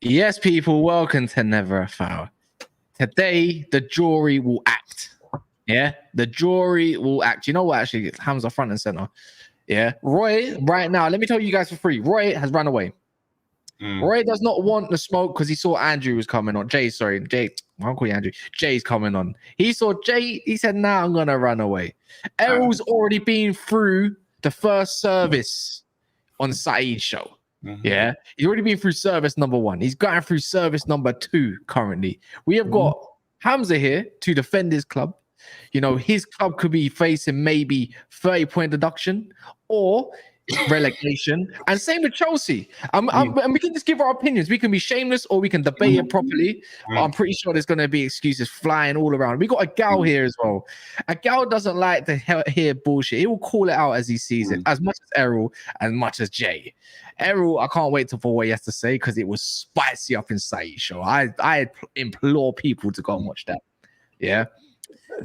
Yes, people, welcome to Never a Foul. Today, the jury will act. Yeah, the jury will act. You know what? Actually, Hamza front and center. Yeah, Roy, right now, let me tell you guys for free. Roy has run away. Roy does not want the smoke because he saw Andrew was coming on. Jay, sorry, Jay. I won't call you Andrew. Jay's coming on. He saw Jay. He said, "Now I'm gonna run away." Errol's already been through the first service on Saeed's show. Yeah, he's already been through service number 1. He's going through service number 2 currently. We have got Hamza here to defend his club. You know, his club could be facing maybe 30-point deduction or relegation, and same with Chelsea. And we can just give our opinions. We can be shameless or we can debate it properly. But I'm pretty sure there's going to be excuses flying all around. We got a gal here as well. A gal doesn't like to hear bullshit. He will call it out as he sees it, as much as Errol, as much as Jay. Errol, I can't wait for what he has to say because it was spicy up in Saeed's show. I implore people to go and watch that. Yeah.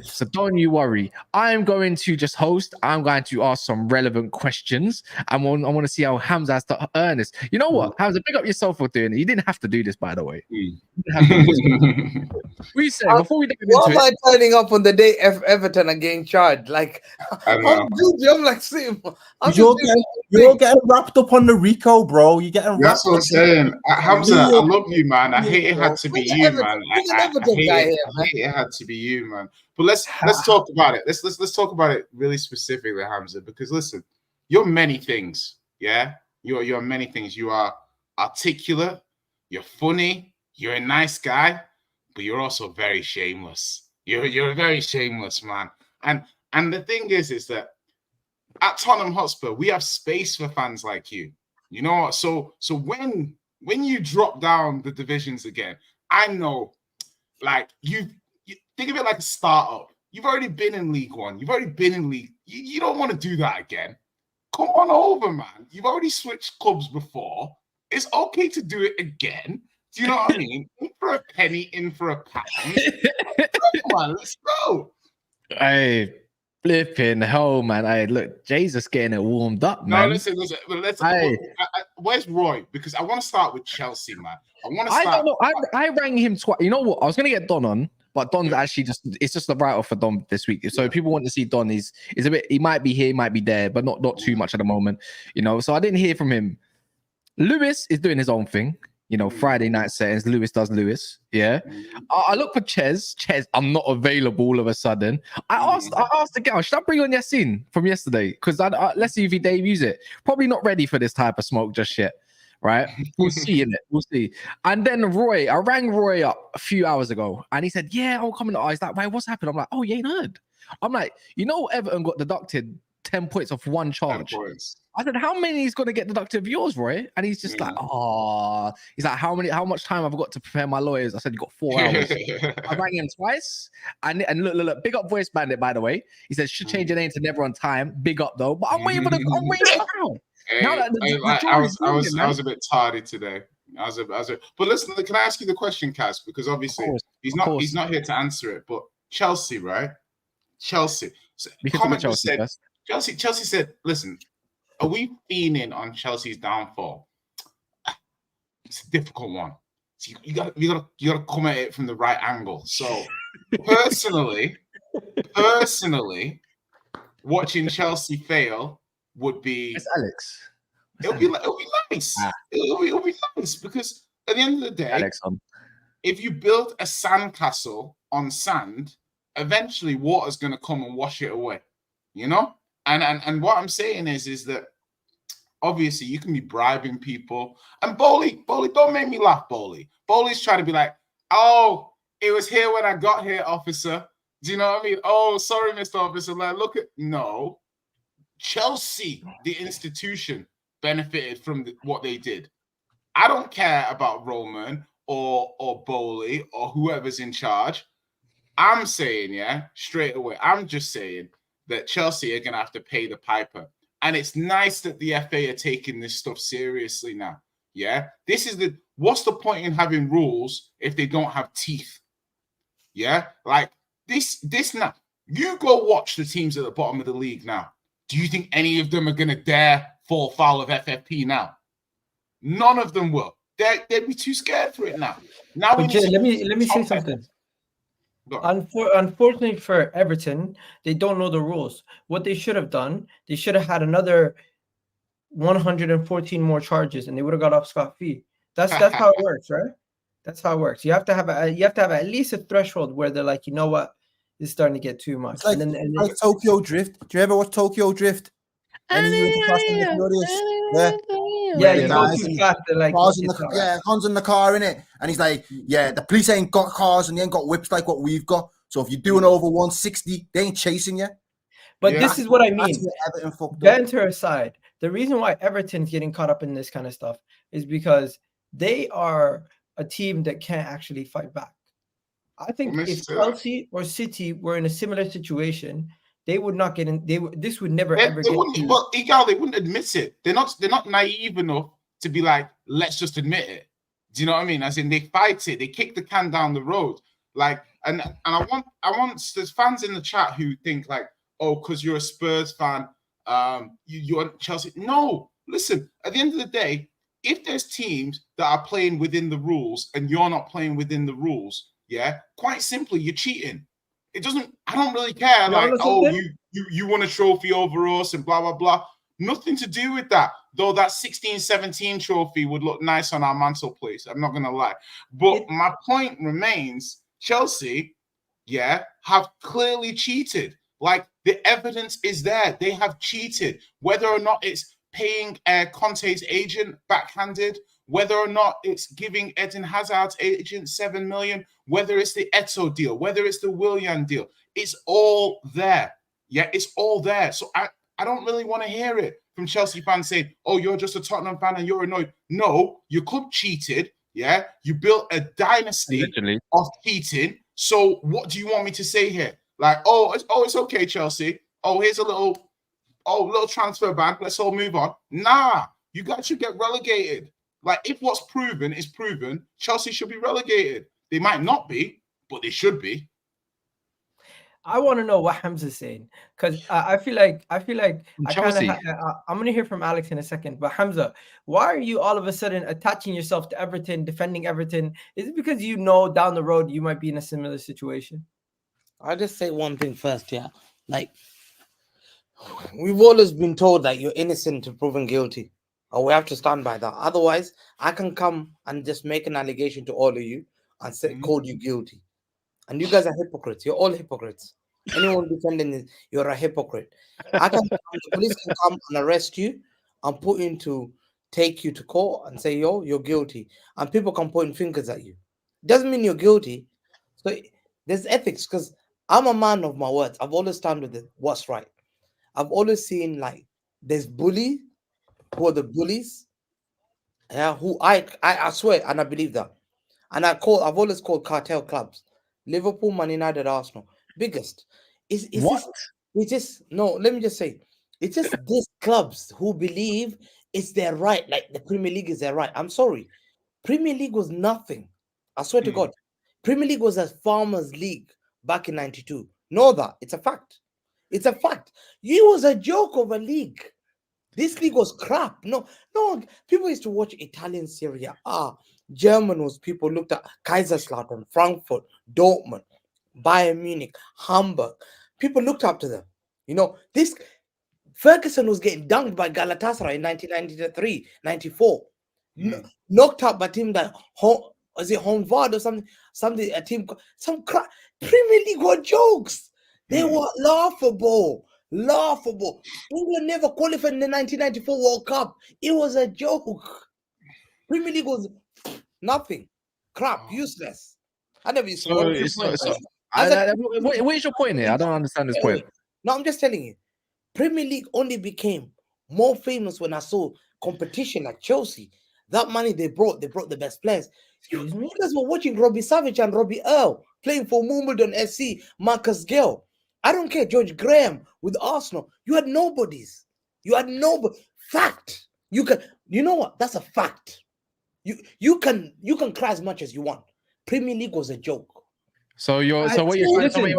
So don't you worry. I'm going to just host. I'm going to ask some relevant questions. I want to see how Hamza has to earn this. You know what, Hamza, pick up yourself for doing it. You didn't have to do this, by the way. We said before we what am I turning up on the day Everton are getting charged? Like, I'm like, you're getting wrapped up on the Rico, bro. You're getting. That's what I'm saying. Hamza, I love you, man. I hate it had to be you, man. I hate it had to be you, man. But let's talk about it. Let's talk about it really specifically, Hamza, because listen, you're many things. Yeah, you're many things. You are articulate. You're funny. You're a nice guy, but you're also very shameless. You're very shameless, man. And the thing is that at Tottenham Hotspur, we have space for fans like you. You know what? So when you drop down the divisions again, I know, like you think of it like a startup. You've already been in League One. You've already been in League. You don't want to do that again. Come on over, man. You've already switched clubs before. It's okay to do it again. Do you know what I mean? In for a penny, in for a pound. Come on, let's go. Hey, flipping hell, man. Hey, look, Jay's just getting it warmed up, man. No, listen. Where's Roy? Because I want to start with Chelsea, man. I don't know. I rang him twice. You know what? I was going to get Don on, but Don's actually it's just the write-off for Don this week. So if people want to see Don, he's a bit, he might be here, he might be there, but not too much at the moment, you know. So I didn't hear from him. Lewis is doing his own thing. You know, Friday night settings, Lewis does Lewis. Yeah. I look for Ches. I'm not available all of a sudden. I asked the girl, should I bring on Yassine from yesterday? Because let's see if he debuts it. Probably not ready for this type of smoke just yet. Right? We'll see in it. We'll see. And then Roy, I rang Roy up a few hours ago and he said, yeah, I'll come in. He's like, wait, what's happened? I'm like, oh, you ain't heard. I'm like, you know, Everton got deducted 10 points off one charge. I said, how many is going to get deducted of yours, Roy? And he's just like, oh, he's like, how much time have I got to prepare my lawyers? I said, you got 4 hours. I rang him twice. And look, big up Voice Bandit, by the way. He said, should change your name to Never on Time. Big up though. But I'm waiting for the crowd. I was a bit tardy today. But listen, can I ask you the question, Kaz? Because obviously he's not here to answer it. But Chelsea, right? Chelsea. So Chelsea said, listen, are we fiending on Chelsea's downfall? It's a difficult one. So you gotta come at it from the right angle. So personally, watching Chelsea fail would be. It's Alex. It'll be nice. It'll be nice because at the end of the day, Alex, if you build a sandcastle on sand, eventually water's gonna come and wash it away. You know. And what I'm saying is that obviously you can be bribing people. And Bowley, don't make me laugh, Bowley. Bowley's trying to be like, oh, it was here when I got here, officer. Do you know what I mean? Oh, sorry, Mr. Officer. Like, no. Chelsea, the institution, benefited from what they did. I don't care about Roman or Bowley or whoever's in charge. I'm saying, straight away, I'm just saying that Chelsea are going to have to pay the piper. And it's nice that the FA are taking this stuff seriously now. Yeah? What's the point in having rules if they don't have teeth? Yeah? Like, this now. You go watch the teams at the bottom of the league now. Do you think any of them are going to dare fall foul of FFP now? None of them will. they'd be too scared for it now. Now we But Jay, need to let me say top something. Go on. Unfortunately for Everton, they don't know the rules. What they should have done, they should have had another 114 more charges, and they would have got off scot-free. That's how it works, right? That's how it works. You have to have at least a threshold where they're like, you know what, it's starting to get too much. It's like, and then like Tokyo Drift. Do you ever watch Tokyo Drift? And you into Fast and the Furious. yeah, the you go guys too and fast. They're like, Cars in it's the, all right. Hans in the car in it, and he's like, yeah, the police ain't got cars and they ain't got whips like what we've got. So if you're doing over 160, they ain't chasing you. But this is what I mean. That's where Everton fucked up. Banter aside, the reason why Everton's getting caught up in this kind of stuff is because they are a team that can't actually fight back. I think if Chelsea or City were in a similar situation, they would not get in. This would never ever get. Well, Igal, they wouldn't admit it. They're not naive enough to be like, let's just admit it. Do you know what I mean? As in, they fight it. They kick the can down the road. Like, and I want there's fans in the chat who think like, oh, because you're a Spurs fan, you're Chelsea. No, listen. At the end of the day, if there's teams that are playing within the rules and you're not playing within the rules, yeah, quite simply, you're cheating. It doesn't. I don't really care. Like, oh, you won a trophy over us and blah blah blah. Nothing to do with that. Though that 16-17 trophy would look nice on our mantelpiece. I'm not gonna lie. But my point remains: Chelsea, yeah, have clearly cheated. Like, the evidence is there. They have cheated. Whether or not it's paying Conte's agent backhanded, whether or not it's giving Eden Hazard's agent 7 million, whether it's the Eto'o deal, whether it's the Willian deal, it's all there. Yeah, it's all there. So I don't really want to hear it from Chelsea fans saying, oh, you're just a Tottenham fan and you're annoyed. No, your club cheated. Yeah, you built a dynasty of cheating. So what do you want me to say here? Like, it's okay, Chelsea. Oh, here's a little transfer ban. Let's all move on. Nah, you guys should get relegated. Like, if what's proven is proven, Chelsea should be relegated. They might not be, but they should be. I want to know what Hamza's saying, because I feel like I'm going to hear from Alex in a second. But Hamza, why are you all of a sudden attaching yourself to Everton, defending Everton? Is it because you know down the road you might be in a similar situation? I'll just say one thing first, yeah. Like, we've always been told that you're innocent until proven guilty. Or we have to stand by that. Otherwise, I can come and just make an allegation to all of you and say, call you guilty. And you guys are hypocrites. You're all hypocrites. Anyone defending this, you're a hypocrite. The police can come and arrest you and take you to court and say, yo, you're guilty. And people can point fingers at you. Doesn't mean you're guilty. So there's ethics, because I'm a man of my words. I've always stand with what's right. I've always seen, like, there's bullies who are the bullies. Yeah, who I swear, and I believe that. And I've always called cartel clubs. Liverpool, Man United, Arsenal, biggest. Let me just say, it's just these clubs who believe it's their right, like the Premier League is their right. I'm sorry. Premier League was nothing. I swear to God. Premier League was a farmers' league back in 92. Know that. It's a fact. It's a fact. It was a joke of a league. This league was crap. No, people used to watch Italian Serie A. German was, people looked at Kaiserslautern, Frankfurt, Dortmund, Bayern Munich, Hamburg. People looked up to them. You know, this Ferguson was getting dunked by Galatasaray in 1993, 94. Knocked out by a team that, was it Honvad or something, a team, some crap. Premier League were jokes. They were laughable. England never qualified in the 1994 World Cup. It was a joke. Premier League was nothing. Crap, useless. I never used to what is your point here? I don't understand this point. No, I'm just telling you. Premier League only became more famous when I saw competition like Chelsea. That money they brought the best players. You guys were watching Robbie Savage and Robbie Earl playing for Wimbledon SC, Marcus Gale. I don't care, George Graham with Arsenal. You had nobodies. Fact. You know what? That's a fact. You can cry as much as you want. Premier League was a joke. So what you're trying to wait.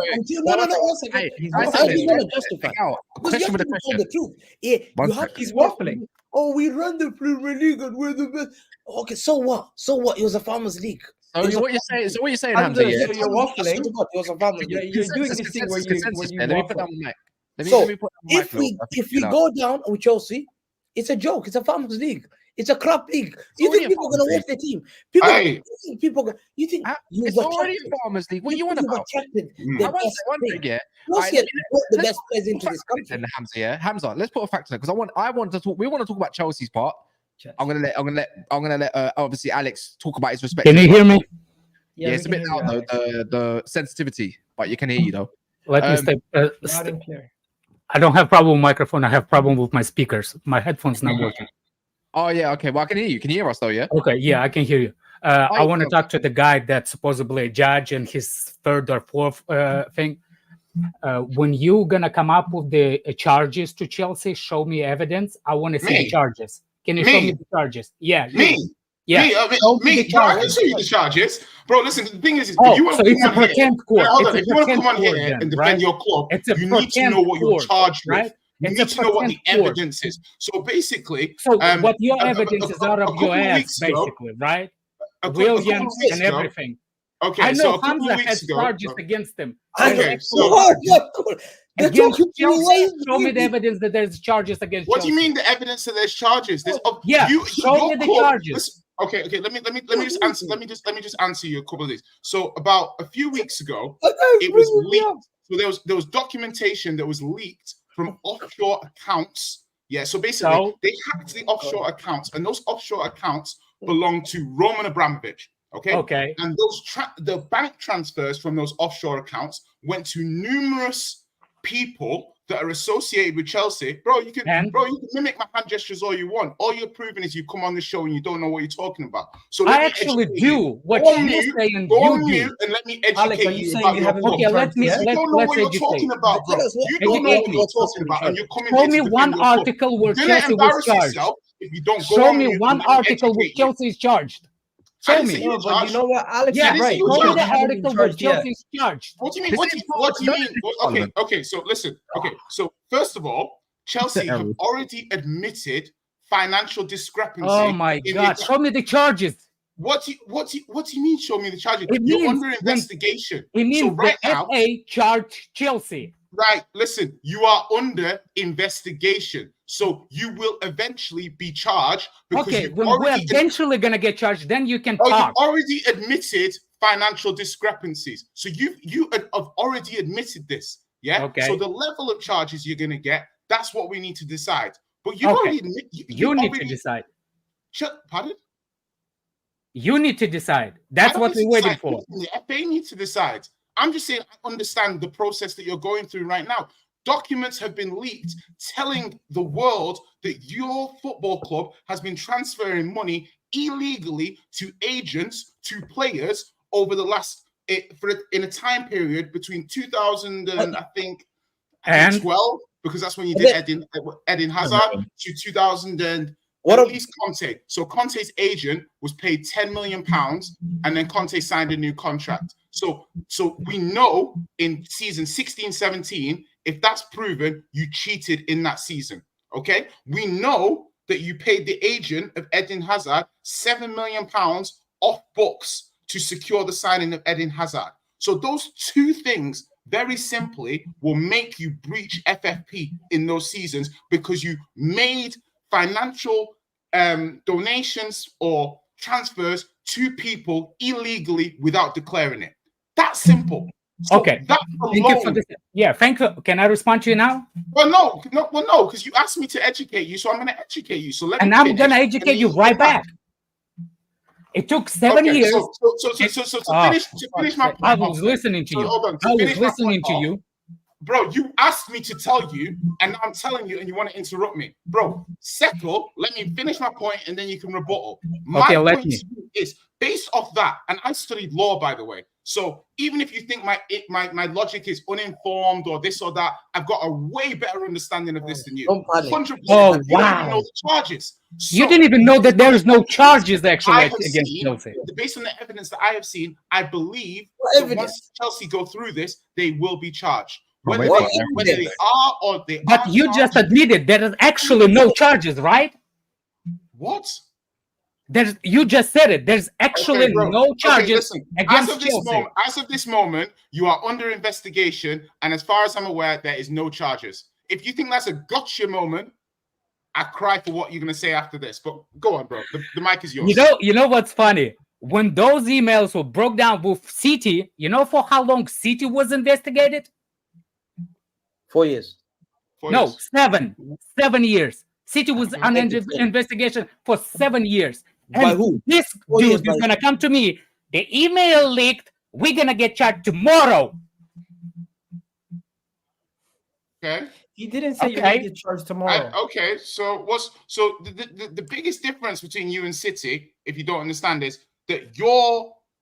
Question with a question. The truth. Yeah, you have to. He's waffling. Oh, we run the Premier League and we're the best. Okay, so what? So what? It was a farmers' league. So It was a what you're saying? So what you're saying, Hamza, Hamza? Yeah. so you're farmers' league. I swear waffling. to God, it was a farmers' You're, league. you're doing this thing where you Let me put waffle. down the mic. Let So me put down the mic. if we go down with Chelsea, it's a joke. It's a farmers' league. It's a crap league. You already think a people are gonna farmers' watch their team? People, Hey. you think you've It's already attracted- a farmers league. What you you want think you've about? attracted Mm. the I want to best say one thing. thing, yeah. What's Alright, yet put the let's best players into this country? Then Hamza, yeah, Hamza. Let's put a fact in it because I want to talk. We want to talk about Chelsea's part. I'm gonna let obviously Alex talk about his respect. Can you hear me? Yeah, it's a bit loud though, the sensitivity, but you can hear you though. Let me step. Loud and clear. I don't have problem with microphone. I have problem with my speakers. My headphones not working. Oh yeah, okay. Well, I can hear you. Can you hear us though? Yeah. Okay, yeah, I can hear you. I want to okay. talk to the guy that's supposedly a judge and his third or fourth thing. When you gonna come up with the charges to Chelsea, show me evidence. I want to see Me? the charges. Can you Me? show me the charges? Yeah, you. Me? Yeah. Me? Show me Me? the Bro, I can charges. show you the charges. Bro, listen, the thing is Oh, you want so to it's a come on here. pretend court. Hold on, It's if a you want to come pretend on here court then, and defend right? your club, It's a you need to know what you're pretend charged court, with. right? You It's need a to know what the pretend court. evidence is. So basically, So what your evidence is out a of couple your of ass, weeks ago- basically, right? a couple of Williams weeks and ago- everything. Okay, I so know a couple Hamza of weeks has ago. charges against him. Okay, so Oh my God. They're Against talking to you. Why Chelsea, is show me the you- evidence that there's charges against what do Chelsea. you mean the evidence that there's charges? There's Yeah, you, show your me the club- charges. listen, okay, let me just answer. Let me just answer you a couple of these. So about a few weeks ago, it was leaked. So there was documentation that was leaked from offshore accounts. Yeah, so basically So? they hacked the offshore accounts, and those offshore accounts belong to Roman Abramovich. Okay. And those the bank transfers from those offshore accounts went to numerous people that are associated with Chelsea. Bro, you can mimic my hand gestures all you want. All you're proving is you come on the show and you don't know what you're talking about. So let I me actually educate do you. what Go on you're mute, saying go you on do. mute and let me educate Alex, are you you saying about you your haven't club. Okay, let me Yeah? You don't know let's what you're educate. talking about, bro. Tell us what- You don't know what- what you're what's talking about, and charges? you're coming Show here to me defend one your club. article where You're gonna Chelsea was embarrass charged. yourself if you don't go Show on me mute one and let me article where educate you. Chelsea is charged. I Show didn't say me. you No, were but you charged. know what? Alex Yeah, is right. you show me charged. the They haven't been article where charged yet. Chelsea is charged. What do you mean? This What is do you Parliament. mean? This is Okay, Parliament. okay. So listen. Okay, so first of all, Chelsea have Errol. already admitted financial discrepancy. Oh my in God! the- Show me the charges. What do you mean? Show me the charges. It You're means under when- investigation. It means So right the now, FA charged Chelsea. right? Listen, you are under investigation, so you will eventually be charged because Okay, you've when we're already eventually gonna get charged, then you can you've talk. already admitted financial discrepancies. So you have already admitted this. Yeah. Okay. So the level of charges you're gonna get, that's what we need to decide. But you've Okay. already admitted You need to decide. Pardon? You need to decide. That's I what don't we're need to waiting for. decide. The FA need to decide. I'm just saying I understand the process that you're going through right now. Documents have been leaked telling the world that your football club has been transferring money illegally to agents, to players over the last in a time period between 2000 and I think 12, because that's when you did Eden Hazard, to 2000 and at least Conte. So Conte's agent was paid £10 million, and then Conte signed a new contract. So we know in season 16-17, if that's proven, you cheated in that season. Okay, we know that you paid the agent of Eden Hazard £7 million off books to secure the signing of Eden Hazard. So those two things, very simply, will make you breach FFP in those seasons because you made financial donations or transfers to people illegally without declaring it. That's simple. So Okay. That Thank you for alone, this. Yeah, thank you. Can I respond to you now? well, no, because you asked me to educate you, so I'm going to educate you. So let me And I'm finish, gonna and educate then you can right come back. back. It took 7 Okay, years. So to finish my point, I was listening to so you. hold on, to I was finish my listening point to off, you. Bro, you asked me to tell you, and now I'm telling you, and you want to interrupt me. Bro, settle. Let me finish my point, and then you can rebuttal. My let point me. to you is based off that, and I studied law, by the way. So even if you think my logic is uninformed or this or that, I've got a way better understanding of this than you. Don't panic. 100%. Oh, You don't wow. even know the charges. You So, didn't even know that there is no charges actually I have against seen, Chelsea. based on the evidence that I have seen, I believe What that evidence? once Chelsea go through this, they will be charged. Well, Whether wait, they are or they But aren't you just charged. admitted there is actually no charges, right? What? You just said it. There's actually bro. no charges Listen, against as of this moment, you are under investigation, and as far as I'm aware, there is no charges. If you think that's a gotcha moment, I cry for what you're gonna say after this. But go on, bro. The mic is yours. You know what's funny? When those emails were broke down with City, you know for how long City was investigated? 4 years. 4 No, years. 7 years. City was under investigation for 7 years. And By who? this 4 years dude is by- gonna come to me. The email leaked. We're gonna get charged tomorrow. Okay. He didn't say you're Okay. gonna get charged tomorrow. Okay. So the biggest difference between you and City, if you don't understand, is that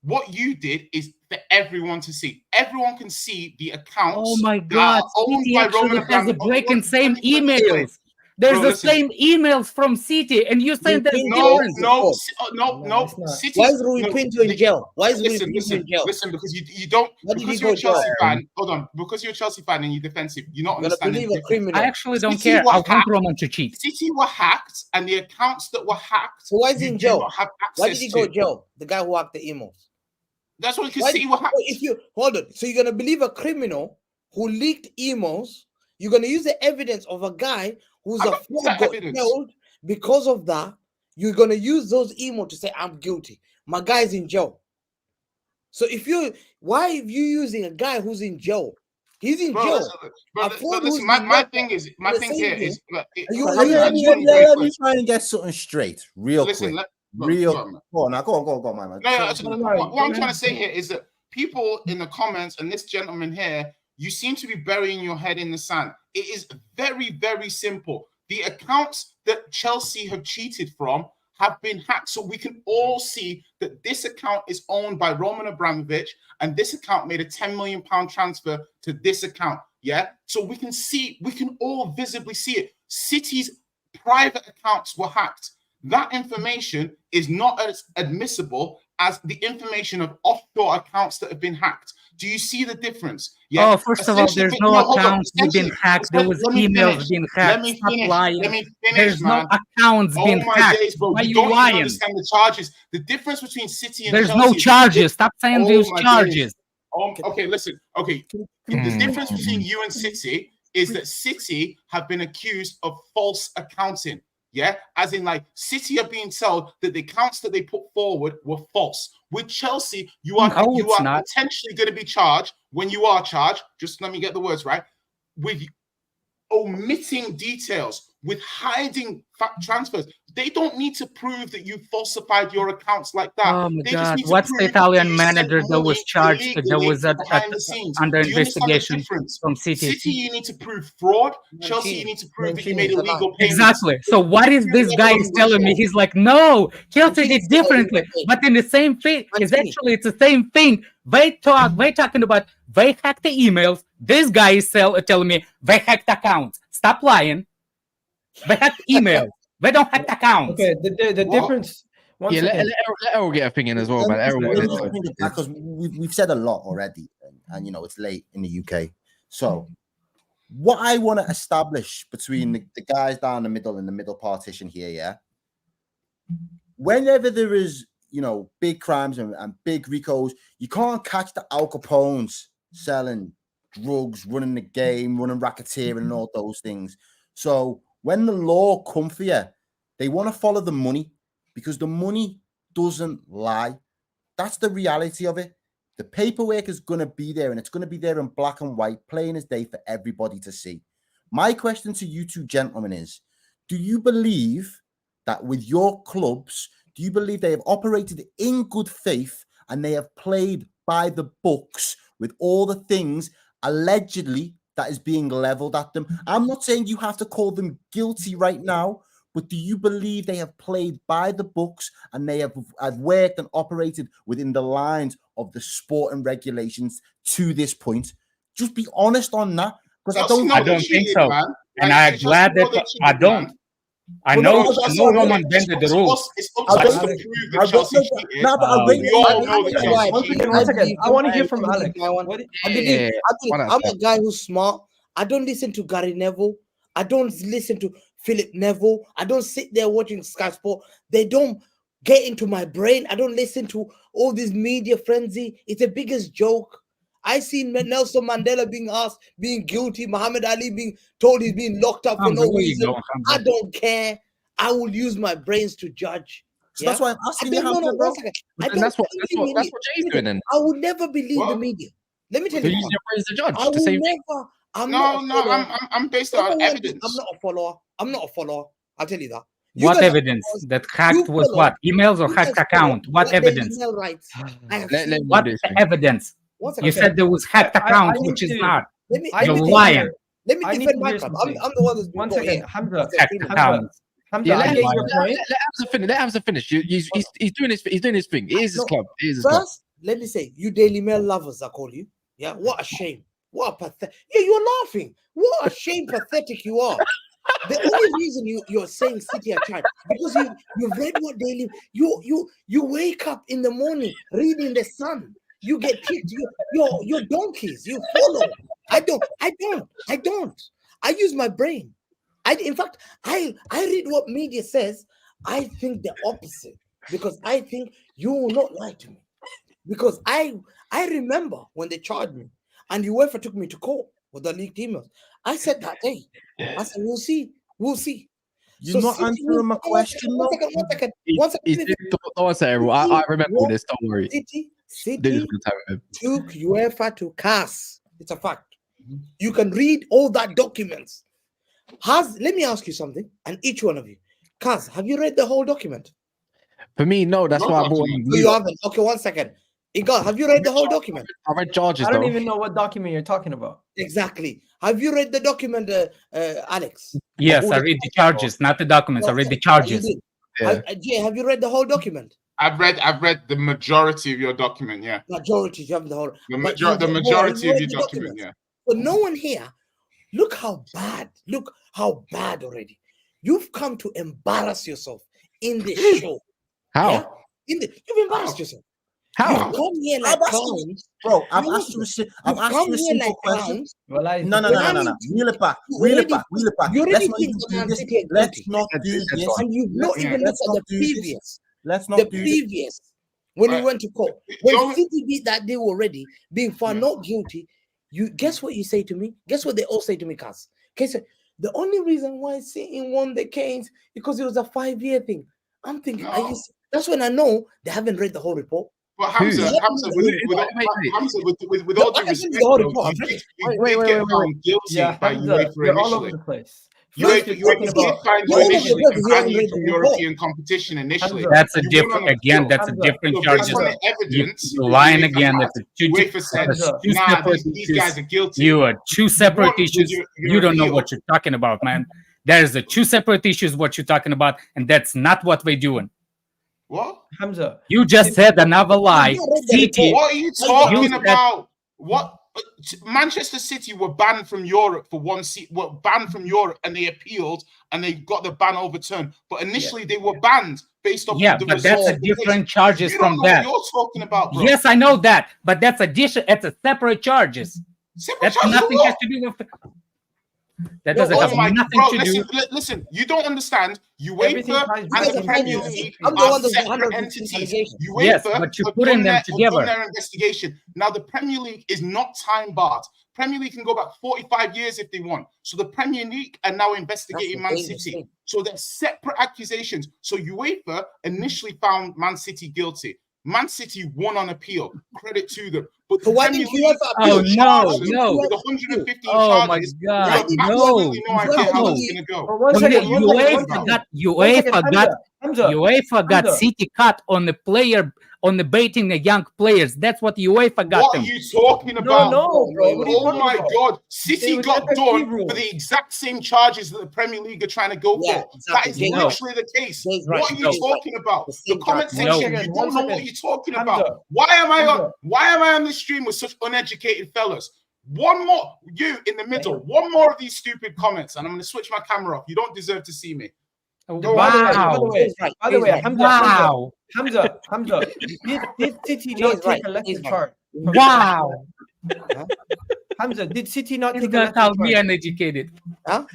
what you did is for everyone to see. Everyone can see the accounts. Oh my that God! are owned City by actually Roman has the Abramovich. breaking same Let me explain. emails. There's Bro, the listen. same emails from City, and you saying there's No, difference. no. No. it's not. City's- Why is Rui no, Pinto in jail? Why is Rui Listen, Pinto listen, in jail? listen, because you don't, Why did because he you're a go to Chelsea jail? fan. Hold on, because you're a Chelsea fan and you're defensive, you're not You're gonna understanding. believe the a difference. criminal. I actually don't City care. were I want hacked. Roman to cheat. City were hacked, and the accounts that were hacked. So why is he you in do jail? not have Why did access he go to. to jail? The guy who hacked the emails. That's what because Why- City were hacked. If you hold on, so you're gonna believe a criminal who leaked emails? You're gonna use the evidence of a guy who's I'm a not using fraud that got evidence. jailed because of that. You're gonna use those emails to say I'm guilty. My guy's in jail. So why are you using a guy who's in jail? He's in Bro, jail. listen, my thing is, my the thing same here thing. is, look, You Let are me, let me, using- let me try and get something straight, real listen, quick. go Real. on, man. Go on, now. Go on, man. No, So- what I'm trying to say here is that people in the comments and this gentleman here, you seem to be burying your head in the sand. It is very, very simple. The accounts that Chelsea have cheated from have been hacked. So we can all see that this account is owned by Roman Abramovich, and this account made a £10 million transfer to this account. Yeah. So we can all visibly see it. City's private accounts were hacked. That information is not as admissible as the information of offshore accounts that have been hacked. Do you see the difference? Oh, first of all, there's no hold on. accounts that been hacked. There was Let me emails finish. being Let hacked. me Stop finish. lying. Let me finish, There's man. no accounts Oh being my hacked. days, bro. Why You you don't even lying? understand the charges. The difference between City and There's Chelsea no is- charges. Stop saying Oh there's my charges. days. Okay, listen. Okay, the difference between you and City is that City have been accused of false accounting. Yeah, as in like City are being told that the accounts that they put forward were false. With Chelsea, you are No, it's not. potentially going to be charged when you are charged. Just let me get the words right. With omitting details, with hiding transfers. They don't need to prove that you falsified your accounts like that. Oh my They just God! need to What's the prove Italian that you sent manager that was money charged? That illegally was behind the scenes. under Do you understand the investigation difference? from City. City, you need to prove fraud. Chelsea, you need to prove that you made Mancini. illegal payments. Exactly. So what is this guy is telling me? He's like, no, Chelsea Mancini did said differently, everything. but in the same thing, it's Mancini. the same thing. They talking about they hacked the emails. This guy is telling me they hacked accounts. Stop lying. They hacked emails. They don't hack accounts. Okay, the What? difference. One Yeah, second. let Errol get a thing in as well, man. Errol, because we've said a lot already, and you know it's late in the UK. So, what I want to establish between the guys down the middle partition here, yeah. Whenever there is, you know, big crimes and big ricos, you can't catch the Al Capones selling drugs, running the game, running racketeering, and all those things. So when the law come for you, they want to follow the money because the money doesn't lie. That's the reality of it. The paperwork is going to be there, and it's going to be there in black and white, plain as day for everybody to see. My question to you two gentlemen is, do you believe that with your clubs, do you believe they have operated in good faith and they have played by the books with all the things allegedly that is being leveled at them? I'm not saying you have to call them guilty right now, but do you believe they have played by the books and they have worked and operated within the lines of the sport and regulations to this point? Just be honest on that, because I don't think so. And I'm glad that I don't. I know Roman bended the rules. It's up to us to prove that Chelsea cheated. We all know that Chelsea cheated. One second. I want to hear from Alex. I'm a guy who's smart. I don't listen to Gary Neville. I don't listen to Philip Neville. I don't sit there watching Sky Sport. They don't get into my brain. I don't listen to all this media frenzy. It's the biggest joke. I seen Nelson Mandela being asked, being guilty, Muhammad Ali being told he's being locked up for Hamza, no where you reason. going, Hamza? I don't care. I will use my brains to judge. So that's why I'm I asking you, don't, no, Hamza, no, bro. one second. I And don't that's what believe Jay's doing then. I will never believe the What? media. Let me tell So you. use your brains to judge. I To will say never. I'm No, not a no, follower. I'm based Don't on worry, evidence. I'm not a follower. I'm not a follower. I'll tell you that. You What guys are evidence? followers. That hacked You was follow- what? Emails or you hacked guys follow account? What their evidence? email rights. I have let seen me What do this thing. evidence? One You second. said there was hacked I accounts, need which is to- not. Let me I You're need to lying. hear- Let me I need defend to my hear club. something. I'm the one that's been One brought second, here. Hamza. That's the Hacked premium. account. Hamza, Yeah, I let get your Hamza point. finish. Let Hamza finish. He's doing his thing. It is his No, club. It is his club. First, let me say, you Daily Mail lovers, I call you. Yeah, what a shame. What a pathetic. Yeah, you're laughing. What a shame, pathetic you are. The only reason you're saying City are trying because you've read what daily you wake up in the morning reading the Sun. You get kicked. You're donkeys. You follow. I don't. I use my brain. In fact I read what media says. I think the opposite because I think you will not lie to me because I remember when they charged me and UEFA took me to court with the leaked emails. I said that day. I said, we'll see. You're not City answering will- my question. One though. second. Don't want to say everyone. I remember all this. Don't worry. City Do this good time with him. took UEFA to CAS. It's a fact. You can read all that documents. Let me ask you something, and each one of you. Kaz, have you read the whole document? For me, no. That's No why I bought document. him. No, you haven't. Okay, 1 second. Igal, have you read the whole document? I read charges I don't though. even know what document you're talking about. Exactly. Have you read the document, Alex? Yes, All I the- read the charges, not the documents. I read the You charges. did. Yeah. Jay, have you read the whole document? I've read the majority of your document. Yeah, Majority, you have the whole. the but you the have more. majority You of read your the document. documents. Yeah. But no one here. Look how bad. Look how bad already. You've come to embarrass yourself in this show. How? Yeah? You've embarrassed yourself. How? You've come here like I'm asking you- clowns. Bro, I've You asked you a, listen, I've You've asked come you a here simple like question. clowns. Well, I No. Reel it back. You Reel it already- back. Reel it back. you already Let's not think even the do Man this. City are Let's guilty. not do That's this. fine. And you've not Yeah. even Let's looked at not the do this. previous. Let's The not do this. previous. When we Right. went to court. The When only- City beat that deal already, being found Yeah. not guilty, you guess what you say to me? Guess what they all say to me, Kaz? Okay, so the only reason why City won the case because it was a 5-year thing. I'm thinking, No. that's when I know they haven't read the whole report. But Hamza, Who? Hamza, with, Wait, with, wait. Hamza, with No, all due I can send you respect, the whole though, report. you I've read did, it. you Wait, did wait, get wait, found guilty Yeah, by Hamza, UEFA you're all over initially. the place. You First, did you're talking about find You're all over initially the place, and you haven't banned you read from the report. European competition initially. Hamza. That's a You won different. on Again, appeal. that's a Hamza, different So charges. based on the Hamza. evidence, You're lying UEFA again. That's had- a two, UEFA said, that's Hamza. two nah, separate these issues. guys are guilty. You are two separate with issues. your You don't know appeal. what you're talking about, man. There's a two separate issues what you're talking about, and that's not what we're doing. What? Hamza. You just said another lie. I've not read the CT. report. What are you You talking said- about? What? Manchester City were banned from Europe for one seat. Were banned from Europe, and they appealed, and they got the ban overturned. But initially, they were banned based off Yeah, of the but that's results a of the case. different charges You don't from know that. what you're talking about, bro. Yes, I know that, but that's addition. It's a separate charges. Separate That's charges of nothing what? has to do with. That No, doesn't oh have my nothing bro, to listen, do. listen. You don't understand. Everything UEFA ties and back the to Premier media. League I'm the are one that's separate 150 entities. allegations. UEFA Yes, but you're have putting done them have together. done their investigation. Now the Premier League is not time barred. Premier League can go back 45 years if they want. So the Premier League are now investigating That's the Man dangerous City. thing. So they're separate accusations. So UEFA initially found Man City guilty. Man City won on appeal. Credit to them. But So the why Premier didn't League UEFA Oh appeal? no, Why didn't no! with UEFA 115 Oh my charges, God, you have didn't absolutely no! no idea how No. it's going to go. But one When second, the one second, UEFA one got second. Hamza, UEFA got Hamza. City cut on the player on the baiting the young players. That's what UEFA got What them. are you talking No, about? no, bro. What are you Oh talking my about? God. It City was got FFP done rules. for the exact same charges that the Premier League are trying to go Yeah, for. exactly. That is No. literally the case. Jay's right. What are you Jay's talking about? The The same comment charge. No. section, you One don't know what second. you're talking Hamza. about. Why am I Hamza. on this stream with such uneducated fellas? One more, you in the middle, one more of these stupid comments, and I'm going to switch my camera off. You don't deserve to see me. By Wow! the way, Jay's right. Hamza, Wow! Hamza, did City Jay's not take right. a lesser Jay's right. charge? Wow! Hamza, did City not He's take a gonna lesser call me charge? uneducated. Huh?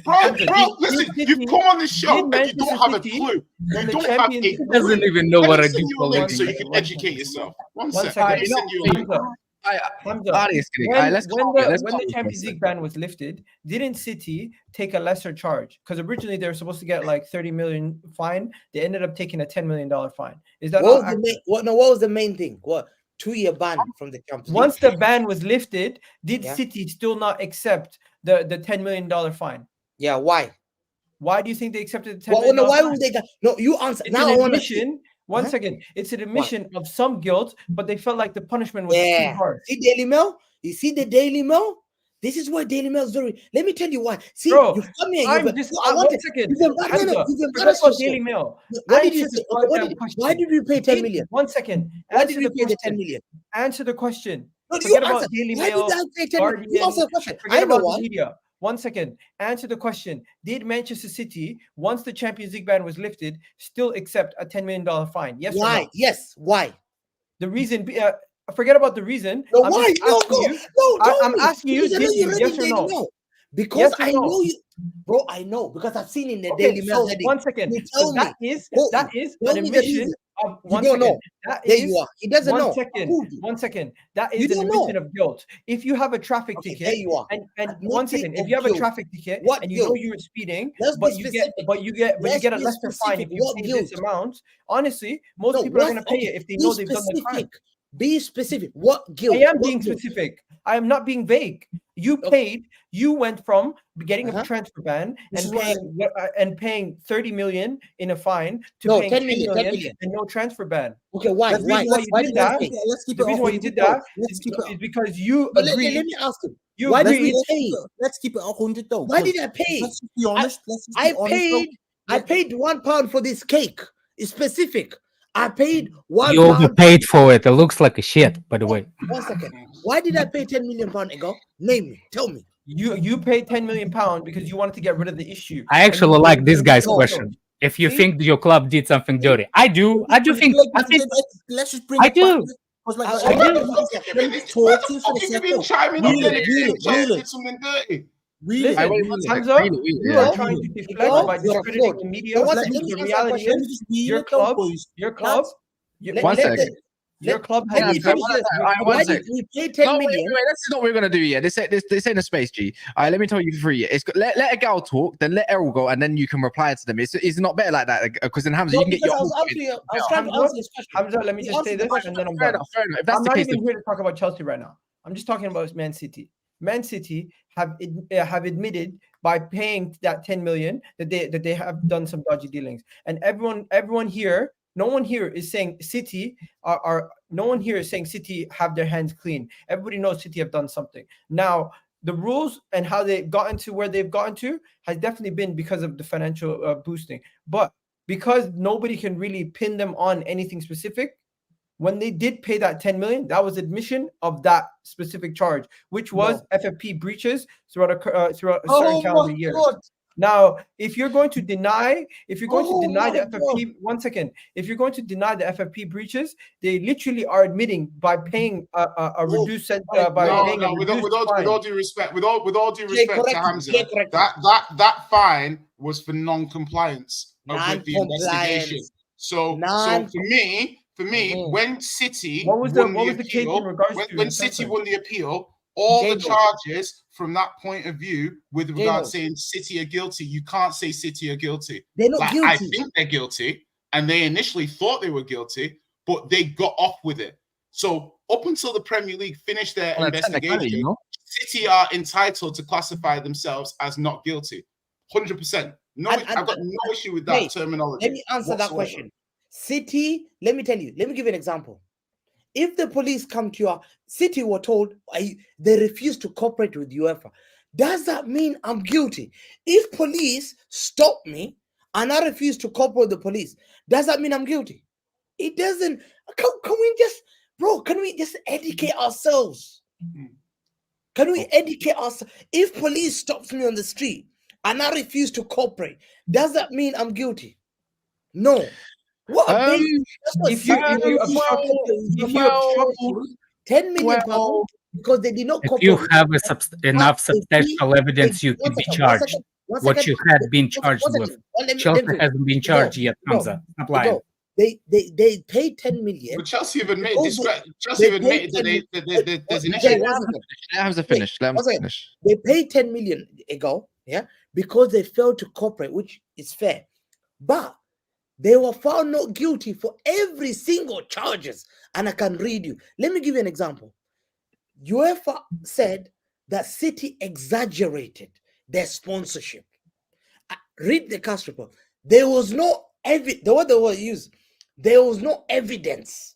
Bro, Hamza, listen, did you City- come on this show did and you don't Manchester have a City clue. when You the don't have Champions a League- He doesn't clue. even know Let what me a send you a default link is. so you can One educate second. yourself. One Let second. me send you a link. Hamza, Hamza, Honestly, when, let's when calm the it. Let's when calm the it for a Champions second. League ban was lifted, didn't City take a lesser charge? Because originally they were supposed to get like 30 million fine. They ended up taking a $10 million fine. Is that What not was the main? What was the main thing? What 2-year ban from the Champions League? once the ban was lifted, did Yeah. City still not accept the $10 million fine? Yeah, why? Why do you think they accepted the $10 Well, million no, why fine? would they? No, you answer. It's Now I an want to see. admission. One Huh? second. It's an admission of some guilt, but they felt like the punishment was Yeah. too harsh. See Daily Mail? You see the Daily Mail? This is why Daily Mail is very. Let me tell you why. See, Bro, you come here. I'm just I want one second. You've Hamza, embarrassed forget about yourself. Daily Mail. What did you Answer say? this Okay, goddamn question. why did you pay 10 million? One second. Why Answer did you the pay the 10 question. million? Answer the question. No, you Forget about answer. Daily Why Mail, did I pay 10 million? You Guardian. answer the question. Forget I know about why. the media. One second. Answer the question. Did Manchester City, once the Champions League ban was lifted, still accept a $10 million fine? Yes or Why? no? Yes. Why? The reason, forget about the reason. No, I'm why? just No, asking go. you. No, tell I'm me. asking you, Because I know did you're you? reading Yes or Daily no? Mail. Because Yes or I no? know you, bro. I know because I've seen in the Okay, Daily Mail so heading. one second. You So tell me. that is Quote an Tell me the admission reason. of You one don't second. know. That There is you are. He doesn't one know. second. Prove it. One second. That You is an don't admission know. of guilt. If you have a traffic Okay, ticket, there you are. and one second, Admitting if you have a guilt. traffic ticket What and you know guilt? you were speeding, Let's be but you specific. get Let's a be lesser fine specific. if you What pay guilt? this amount, honestly, most No, people are what's going to pay okay? it if they Be know they've done the crime. specific. Be specific. What guilt? I am What being guilt? specific. I am not being vague. You Okay. paid. You went from getting Uh-huh. a transfer ban This and is why- paying 30 million in a fine to No, paying 10 10 million, 10 million million. and no transfer ban. Okay, why? Let's Why? reason why you Why did did you that- pay? Let's keep The it reason why you 100 did that though. Let's keep it. is because you But let agreed. me ask him. You Why did agreed. you pay? Let's keep it 100 though. Why 'cause did I pay? Let's just be honest. Let's just be I honest, though. paid £1 for this cake. It's specific. I paid £1. You overpaid for it. It looks like a shit, by the way. 1 second. Why did I pay £10 million ago? Name me. Tell me. You paid 10 million pounds because you wanted to get rid of the issue. I And you actually wanted like to this get guy's rid of it. question. If you See? think your club did something dirty, I do. I think. Let's just bring I it do. back. Because like, I do. let me talk to you for a You've been second. chiming in then if you think Chelsea Really. did something dirty. Really, Listen, really. Hamza, you yeah. are trying to deflect Go, by you're discrediting fraud. the media. So one Let second, me let me The answer that reality question. is, just read your it, though, club, boys. your club, Let- One let second. the- your let- club let has me Yeah, finish one this. second. All right, Why one did second. we pay 10 No, million? wait, this is not what we're gonna do yet. This ain't a space, G. All right, let me tell you for free. It's let a gal talk, then let Errol go, and then you can reply to them. It's not better like that because then Hamza, No, you can get because your. I was whole answering point. you. I was trying to Hamza, answer this question. Hamza, let me You just say answered the this question. and then I'm Fair done. enough, fair enough. If that's I'm the not case, even here to talk about Chelsea right now. I'm just talking about Man City. Man City have admitted by paying that 10 million that they have done some dodgy dealings, and everyone here, no one here is saying City no one here is saying City have their hands clean. Everybody knows City have done something. Now the rules and how they've gotten to where they've gotten to has definitely been because of the financial boosting, but because nobody can really pin them on anything specific. When they did pay that 10 million, that was admission of that specific charge, which was FFP breaches throughout a certain calendar year. God. Now, if you're going to deny, the my FFP, 1 second, if you're going to deny the FFP breaches, they literally are admitting by paying a reduced fine. With all due respect, with all due respect to correct me, Hamza, Jay, correct me. that fine was for non-compliance with the Non-compliance. investigation. So for me, when City What was won the case in appeal, regards to when the City sentence? won the appeal, all the J-Lo. charges from that point of view, with J-Lo. regard saying City are guilty, you can't say City are guilty. They're not I guilty. think they're guilty, and they initially thought they were guilty, but they got off with it. So up until the Premier League finished their On a technicality, investigation, you know? City are entitled to classify themselves as not guilty. 100%. No, And- I've got no issue with that Mate, terminology. Let me answer that whatsoever. question. City, let me tell you, let me give you an example. If the police come to your City were told they refuse to cooperate with UEFA, does that mean I'm guilty? If police stop me and I refuse to cooperate with the police, does that mean I'm guilty? It doesn't. Can we just educate ourselves? Can we educate ourselves? If police stops me on the street and I refuse to cooperate, does that mean I'm guilty? No. What a base. That's what If you obstruct 10 million pounds because they did not If cooperate. you have enough substantial evidence, you One can be second, charged. What you had been charged one with. second. Let me Chelsea finish. hasn't been charged yet, No, Hamza. Stop lying. No, they paid 10 million. But Chelsea have admitted Because Chelsea have they paid admitted that there's an Let issue. Let him finish. Let him One second. finish. They paid 10 million ago, yeah, because they failed to cooperate, which is fair. But they were found not guilty for every single charges. And I can read you. Let me give you an example. UEFA said that City exaggerated their sponsorship. Read the cast report. There was no the word they were used. There was no evidence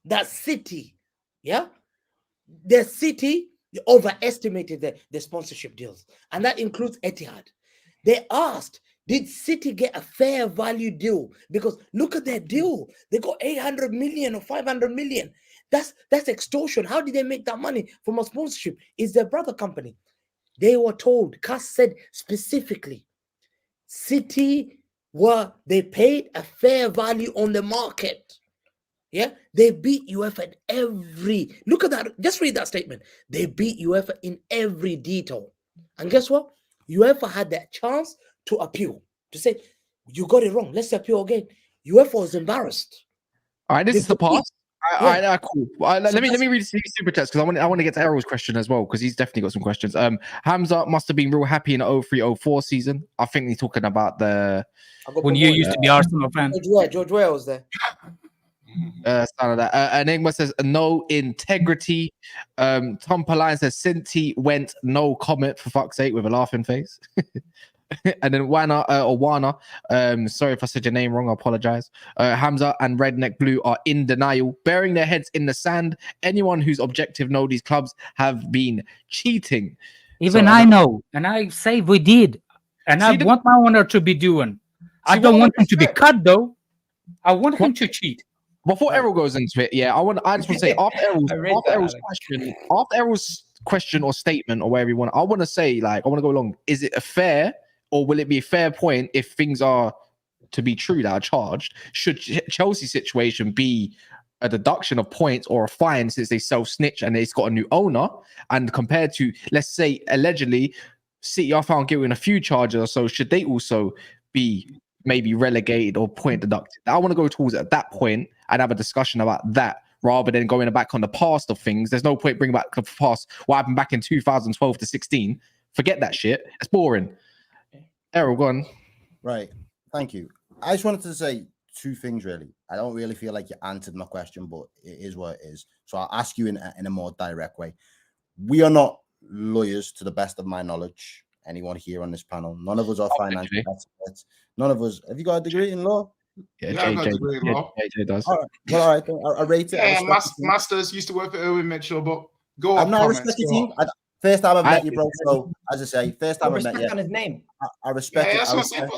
that City, the City overestimated the sponsorship deals, and that includes Etihad. They asked, did City get a fair value deal? Because look at their deal. They got 800 million or 500 million. That's extortion. How did they make that money from a sponsorship? It's their brother company. They were told, CAS said specifically, City they paid a fair value on the market. Yeah, they beat UEFA at every, look at that, just read that statement. They beat UEFA in every detail. And guess what? UEFA had that chance to appeal, to say, you got it wrong, let's appeal again. UEFA was embarrassed. All right, this is the past. All right, cool. Let So me read the super chats because I want to get to Errol's question as well because he's definitely got some questions. Hamza must have been real happy in the 03-04 season. I think he's talking about when you used to be Arsenal fan. George Weah was there. Son of that. Enigma says no integrity. Tom Paline says Cinti went no comment for fuck's sake with a laughing face. And then Wana, sorry if I said your name wrong, I apologize. Hamza and Redneck Blue are in denial, burying their heads in the sand. Anyone who's objective know these clubs have been cheating. Even I know, and I say we did, and I want my owner to be doing. I don't want him to be cut though. I want him to cheat. Before Errol goes into it, I just want to say after Errol's question or statement or whatever you want, I want to say, I want to go along. Is it a fair or will it be a fair point if things are to be true that are charged? Should Chelsea's situation be a deduction of points or a fine since they self-snitch and it's got a new owner? And compared to, let's say, allegedly, City are found guilty in a few charges or so, should they also be maybe relegated or point deducted? I want to go towards at that point and have a discussion about that rather than going back on the past of things. There's no point bringing back the past, what happened back in 2012 to 16. Forget that shit. It's boring. Errol, go on. Right. Thank you. I just wanted to say two things, really. I don't really feel like you answered my question, but it is what it is. So I'll ask you in a more direct way. We are not lawyers, to the best of my knowledge. Anyone here on this panel? None of us are financial experts. None of us. Have you got a degree in law? Yeah, I got a degree in law. JJ does. All right. Well, all right. I rate it. Yeah, Masters used to work for Irwin Mitchell, but go I'm on. not respecting you. First time I've met you, bro. So, as I say, first time I've met you. On his name. I respect it. That's what I'm saying.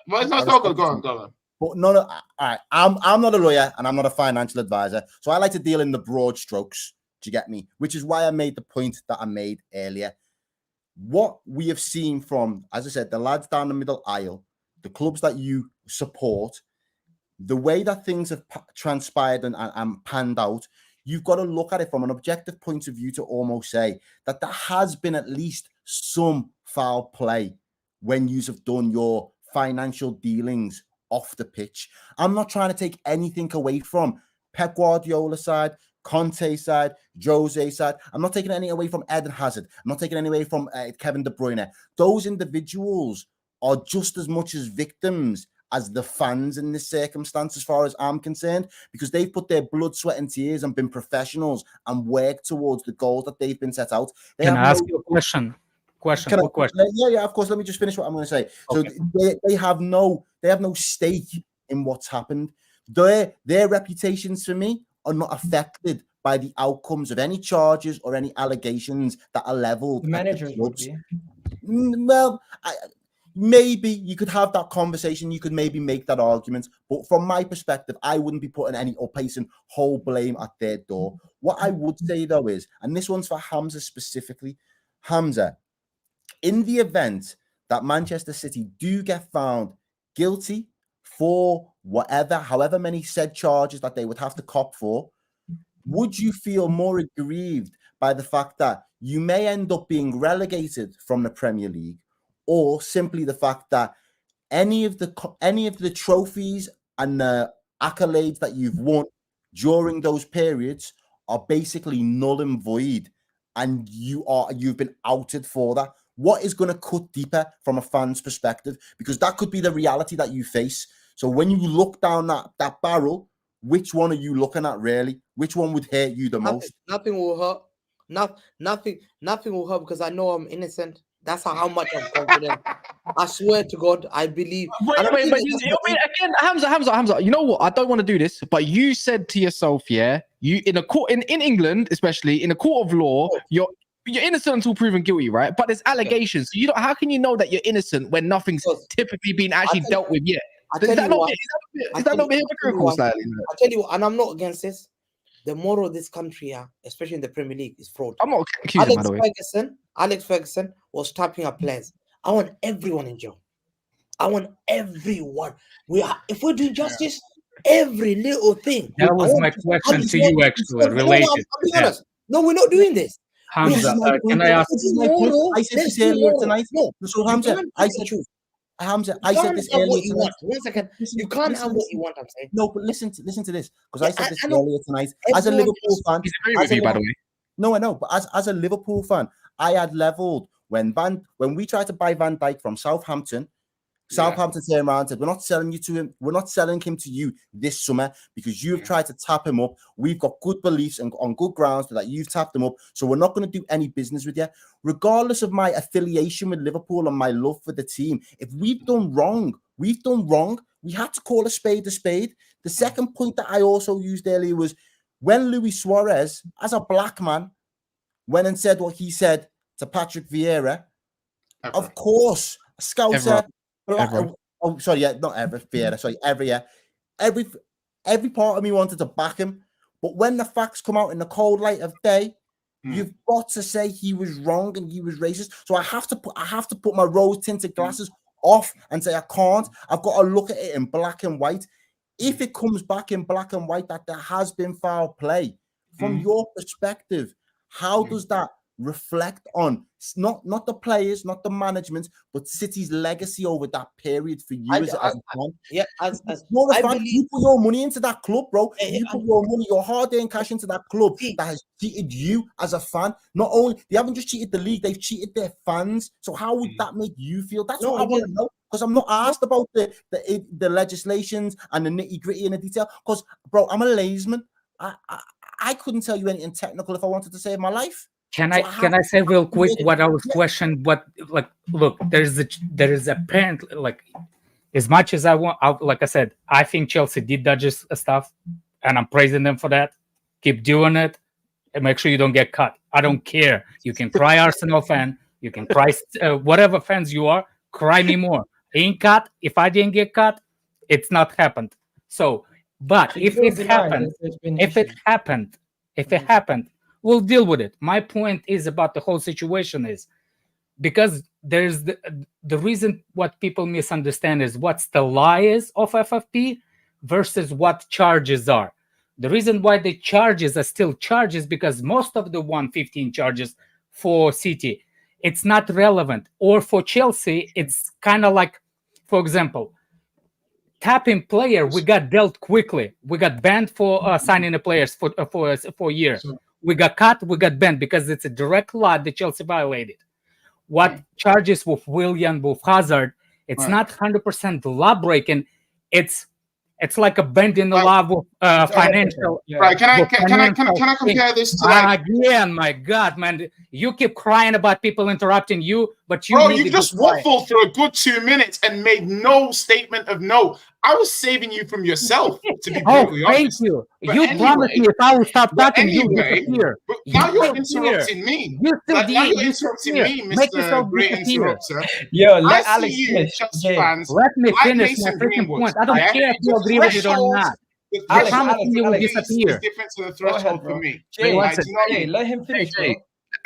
Well, it's not go on. But no, all right. I'm not a lawyer and I'm not a financial advisor. So I like to deal in the broad strokes. Do you get me? Which is why I made the point that I made earlier. What we have seen from, as I said, the lads down the middle aisle, the clubs that you support, the way that things have transpired and panned out, you've got to look at it from an objective point of view to almost say that there has been at least some foul play when you have done your financial dealings off the pitch. I'm not trying to take anything away from Pep Guardiola's side, Conte's side, Jose's side. I'm not taking any away from Eden Hazard. I'm not taking any away from Kevin De Bruyne. Those individuals are just as much as victims as the fans in this circumstance, as far as I'm concerned, because they've put their blood, sweat, and tears and been professionals and worked towards the goals that they've been set out. Can I ask you a question? Question. Yeah, of course. Let me just finish what I'm going to say. Okay. So they have no stake in what's happened. Their reputations, for me, are not affected by the outcomes of any charges or any allegations that are leveled. The managers would be. Well, maybe you could have that conversation. You could maybe make that argument. But from my perspective, I wouldn't be putting any or placing whole blame at their door. What I would say, though, is, and this one's for Hamza specifically, Hamza, in the event that Manchester City do get found guilty for however many said charges that they would have to cop for, would you feel more aggrieved by the fact that you may end up being relegated from the Premier League, or simply the fact that any of the trophies and the accolades that you've won during those periods are basically null and void, and you've been outed for that. What is going to cut deeper from a fan's perspective? Because that could be the reality that you face. So when you look down that barrel, which one are you looking at really? Which one would hurt you the most? Nothing will hurt. Nothing will hurt because I know I'm innocent. That's how much I'm confident. I swear to God, I believe. Wait, but again, Hamza, you know what? I don't want to do this, but you said to yourself, yeah, you in a court in England, especially in a court of law, you're innocent until proven guilty, right? But there's allegations. So you don't. How can you know that you're innocent when nothing's typically been actually dealt with yet? Is that not hypocritical? Slightly? I tell you what, and I'm not against this. The moral of this country, especially in the Premier League, is fraud. I'm not accusing, by the way. Alex Ferguson was tapping up players. I want everyone in jail. I want everyone. If we're doing justice, every little thing. That was my question to you, actually, related. I'll be honest. No, we're not doing this. Hamza, can I ask? I said this earlier tonight. So Hamza, I said this earlier tonight. One second. You can't have what you want, I'm saying. No, but listen to this, because I said this earlier tonight. As a Liverpool fan, by the way. No, I know, but as a Liverpool fan, I had leveled when we tried to buy Van Dijk from Southampton. Southampton turned around and said, we're not selling him to you this summer because you've tried to tap him up. We've got good beliefs and on good grounds that you've tapped him up. So we're not going to do any business with you. Regardless of my affiliation with Liverpool and my love for the team, if we've done wrong. We had to call a spade a spade. The second point that I also used earlier was when Luis Suarez, as a black man, went and said what he said to Patrick Vieira, of course, Scouser. Not ever, Vieira. Sorry, every part of me wanted to back him, but when the facts come out in the cold light of day, you've got to say he was wrong and he was racist. So I have to put my rose tinted glasses off and say I can't. I've got to look at it in black and white. If it comes back in black and white that there has been foul play, from your perspective, how does that reflect on not the players, not the management, but City's legacy over that period for you as a fan? As you're a fan, you put your money into that club, bro. You put your money, your hard-earned cash into that club that has cheated you as a fan. Not only they haven't just cheated the league, they've cheated their fans. So how would that make you feel? That's what I want to know. Because I'm not asked about the legislations and the nitty-gritty and the detail. Because, bro, I'm a layman. I couldn't tell you anything technical if I wanted to save my life. Can I say real quick what I was questioned? Look, there is apparently, like, as much as I want, like I said, I think Chelsea did dodges stuff, and I'm praising them for that. Keep doing it, and make sure you don't get cut. I don't care. You can cry, Arsenal fan. You can cry, whatever fans you are. Cry me more. Ain't cut. If I didn't get cut, it's not happened. So, but if it happened, we'll deal with it. My point is about the whole situation is because there's the reason what people misunderstand is what's the lie is of FFP versus what charges are. The reason why the charges are still charges because most of the 115 charges for City, it's not relevant. Or for Chelsea, it's kind of like, for example, tapping player, we got dealt quickly. We got banned for signing the players for a year. We got cut, we got banned because it's a direct law that Chelsea violated. What charges with Willian, with Hazard, it's not 100% law breaking. It's like a bend in the law with financial. Right? Can I compare this to like again? My God, man, you keep crying about people interrupting you, but you just waffled for a good 2 minutes and made no statement of no. I was saving you from yourself, to be brutally honest. Thank you. But you anyway, promised me if I would stop talking, you disappear. But now you're interrupting me. Now you're interrupting me, Mr. Great Interrupter. Yo, let I Alex see you, finish. Chelsea fans. Let me like finish my Mason freaking Greenwood, point. I don't care if you agree with it or not. The I Alex, promise Alex, you will Alex, disappear. is different to the threshold for me. Jay, Like, do you know what I Jay, mean? let him finish, bro.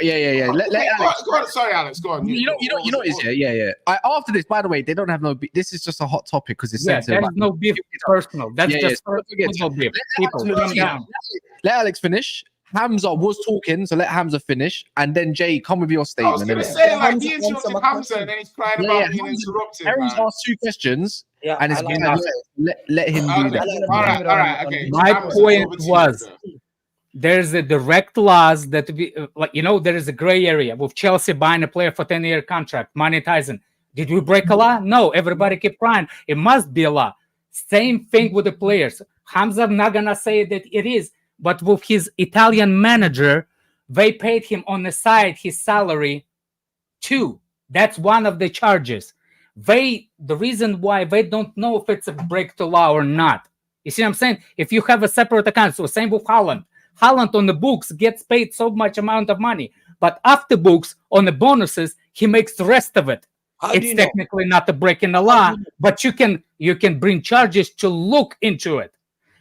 Yeah. Let Alex. Go on. Sorry, Alex. Go on. You know what is yeah. After this, by the way, they don't have no. This is just a hot topic because it's sensitive. There's no beef personal. That's just personal beef. People calm down. Let Alex finish. Hamza was talking, so let Hamza finish, and then Jay, come with your I was statement. gonna innit? say, like, Hamza, he answer interrupted my Hamza, question. and then he's crying Yeah, about yeah, being Hamza- interrupted, Harry's man. asked 2 questions, Yeah, and it's I like kind of that. let him do that. I'm gonna All blame right, it all on- right, on okay. My Hamza, point over to you, was brother. there's a direct laws that we there is a gray area with Chelsea buying a player for 10-year contract, monetizing. Did we break a law? No, everybody keep crying. It must be a law. Same thing with the players. Hamza not gonna say that it is, but with his Italian manager, they paid him on the side his salary too. That's one of the charges. The reason why they don't know if it's a break to law or not. You see what I'm saying? If you have a separate account, so same with Holland. Holland on the books gets paid so much amount of money, but after books on the bonuses, he makes the rest of it. How do It's you know? technically not a break in the How law, do you know? but you can bring charges to look into it.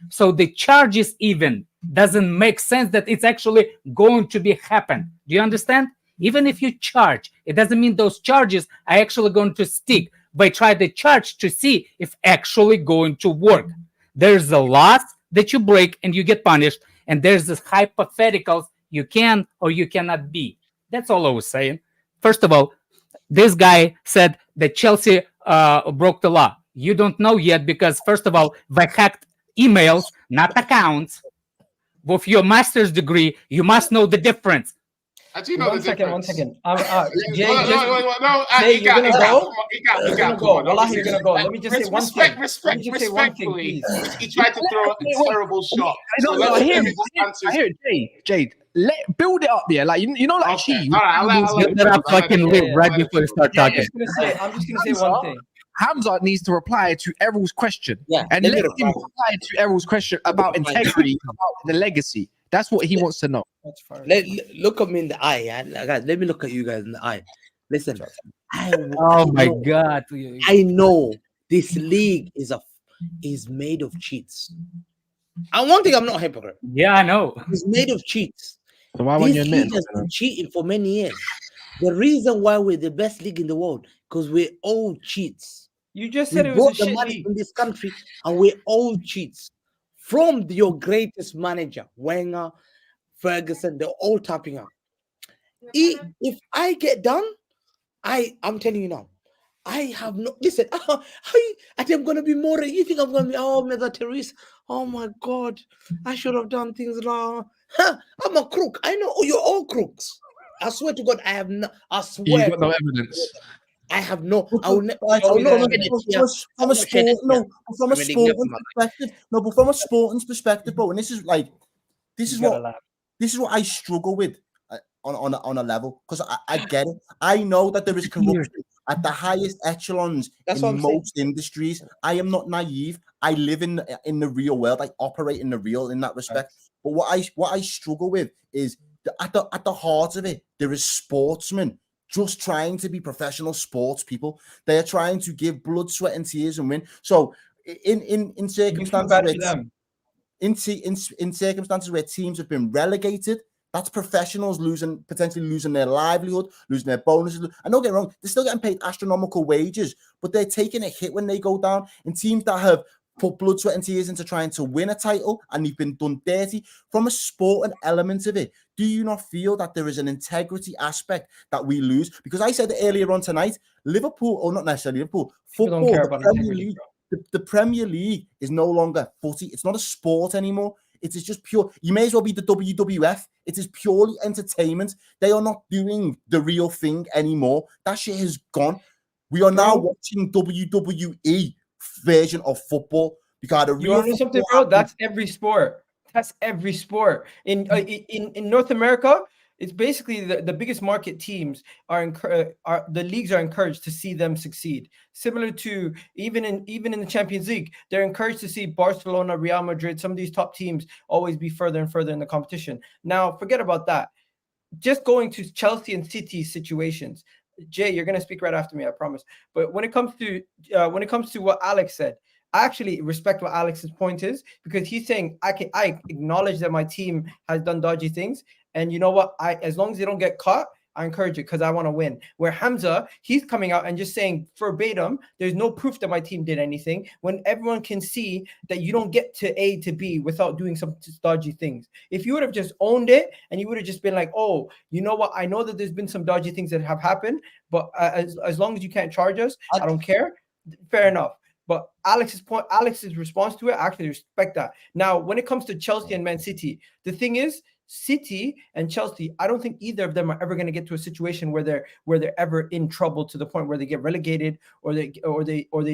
So the charges even doesn't make sense that it's actually going to be happen. Do you understand? Even if you charge, it doesn't mean those charges are actually going to stick. They try the charge to see if actually going to work. There's a loss that you break and you get punished, and there's this hypotheticals you can or you cannot be. That's all I was saying. First of all, this guy said that Chelsea broke the law. You don't know yet because, first of all, they hacked emails, not accounts. With your master's degree, you must know the difference. I do know One the second. difference. Jay, No, just no, Jay, you you're got, gonna you got, go? come on, you got, You're you gonna got, go. come on. Wallahi, Obviously, you're gonna go. Let me just say one thing. Let me just say one thing, respectfully, please. he tried to throw a terrible shot. So No, I let hear me it. just answer. I hear it, Jade. Build it up, yeah. Like you know, like Okay, Chi. all right, I'll let Get it that up build. so I can leave yeah, right I'll let it before you build. start talking. I'm just gonna say one thing. Hamza needs to reply to Errol's question, Yeah, and let me let him reply. reply to Errol's question about integrity, about the legacy. That's what he wants to know. That's fine. Look at me in the eye, yeah. Guys, let me look at you guys in the eye. Listen, Oh my God. I know this league is made of cheats. And one thing, I'm not a hypocrite. Yeah, I know. It's made of cheats. So why won't This you admit league has been cheating for many years. The reason why we're the best league in the world, because we're all cheats. You just We said it was brought a the shit money league. in this country, and we're all cheats. From your greatest manager, Wenger, Ferguson, they're all tapping out. If I get done, I'm telling you now, I have no listen. I think I'm gonna be more. You think I'm gonna be Mother Teresa? Oh my God, I should have done things wrong. I'm a crook. I know you're all crooks. I swear to God, I have no. I You swear, got no evidence. I have no. I From will never. a sporting perspective, but from a sporting perspective, bro, and this is what I struggle with on a level, because I get it. I know that there is corruption at the highest echelons in most industries. I am not naive. I live in the real world. I operate in the real in that respect. But what I struggle with is at the heart of it, there is sportsmen just trying to be professional sports people. They are trying to give blood, sweat, and tears and win. So in circumstances in circumstances where teams have been relegated, that's professionals potentially losing their livelihood, losing their bonuses. And don't get me wrong, they're still getting paid astronomical wages, but they're taking a hit when they go down. In teams that have put blood, sweat, and tears into trying to win a title and they've been done dirty, from a sporting element of it, do you not feel that there is an integrity aspect that we lose? Because I said earlier on tonight, Liverpool, or not necessarily Liverpool, football, don't care about Premier League, the Premier League is no longer footy. It's not a sport anymore. It is just pure. You may as well be the WWF. It is purely entertainment. They are not doing the real thing anymore. That shit has gone. We are now watching WWE version of football, because the You real want to know something, bro? That's every sport. That's every sport. In North America, it's basically the biggest market teams are the leagues are encouraged to see them succeed. Similar to even in the Champions League, they're encouraged to see Barcelona, Real Madrid, some of these top teams always be further and further in the competition. Now, forget about that. Just going to Chelsea and City situations. Jay, you're gonna speak right after me, I promise. But when it comes to what Alex said, I actually respect what Alex's point is, because he's saying I acknowledge that my team has done dodgy things, and you know what? As long as they don't get caught, I encourage it because I want to win. Where Hamza, he's coming out and just saying verbatim, there's no proof that my team did anything, when everyone can see that you don't get to A to B without doing some dodgy things. If you would have just owned it and you would have just been like, oh, you know what? I know that there's been some dodgy things that have happened, but as long as you can't charge us, I don't care. Fair enough. But Alex's response to it, I actually respect that. Now, when it comes to Chelsea and Man City, the thing is, City and Chelsea, I don't think either of them are ever going to get to a situation where they're ever in trouble to the point where they get relegated or they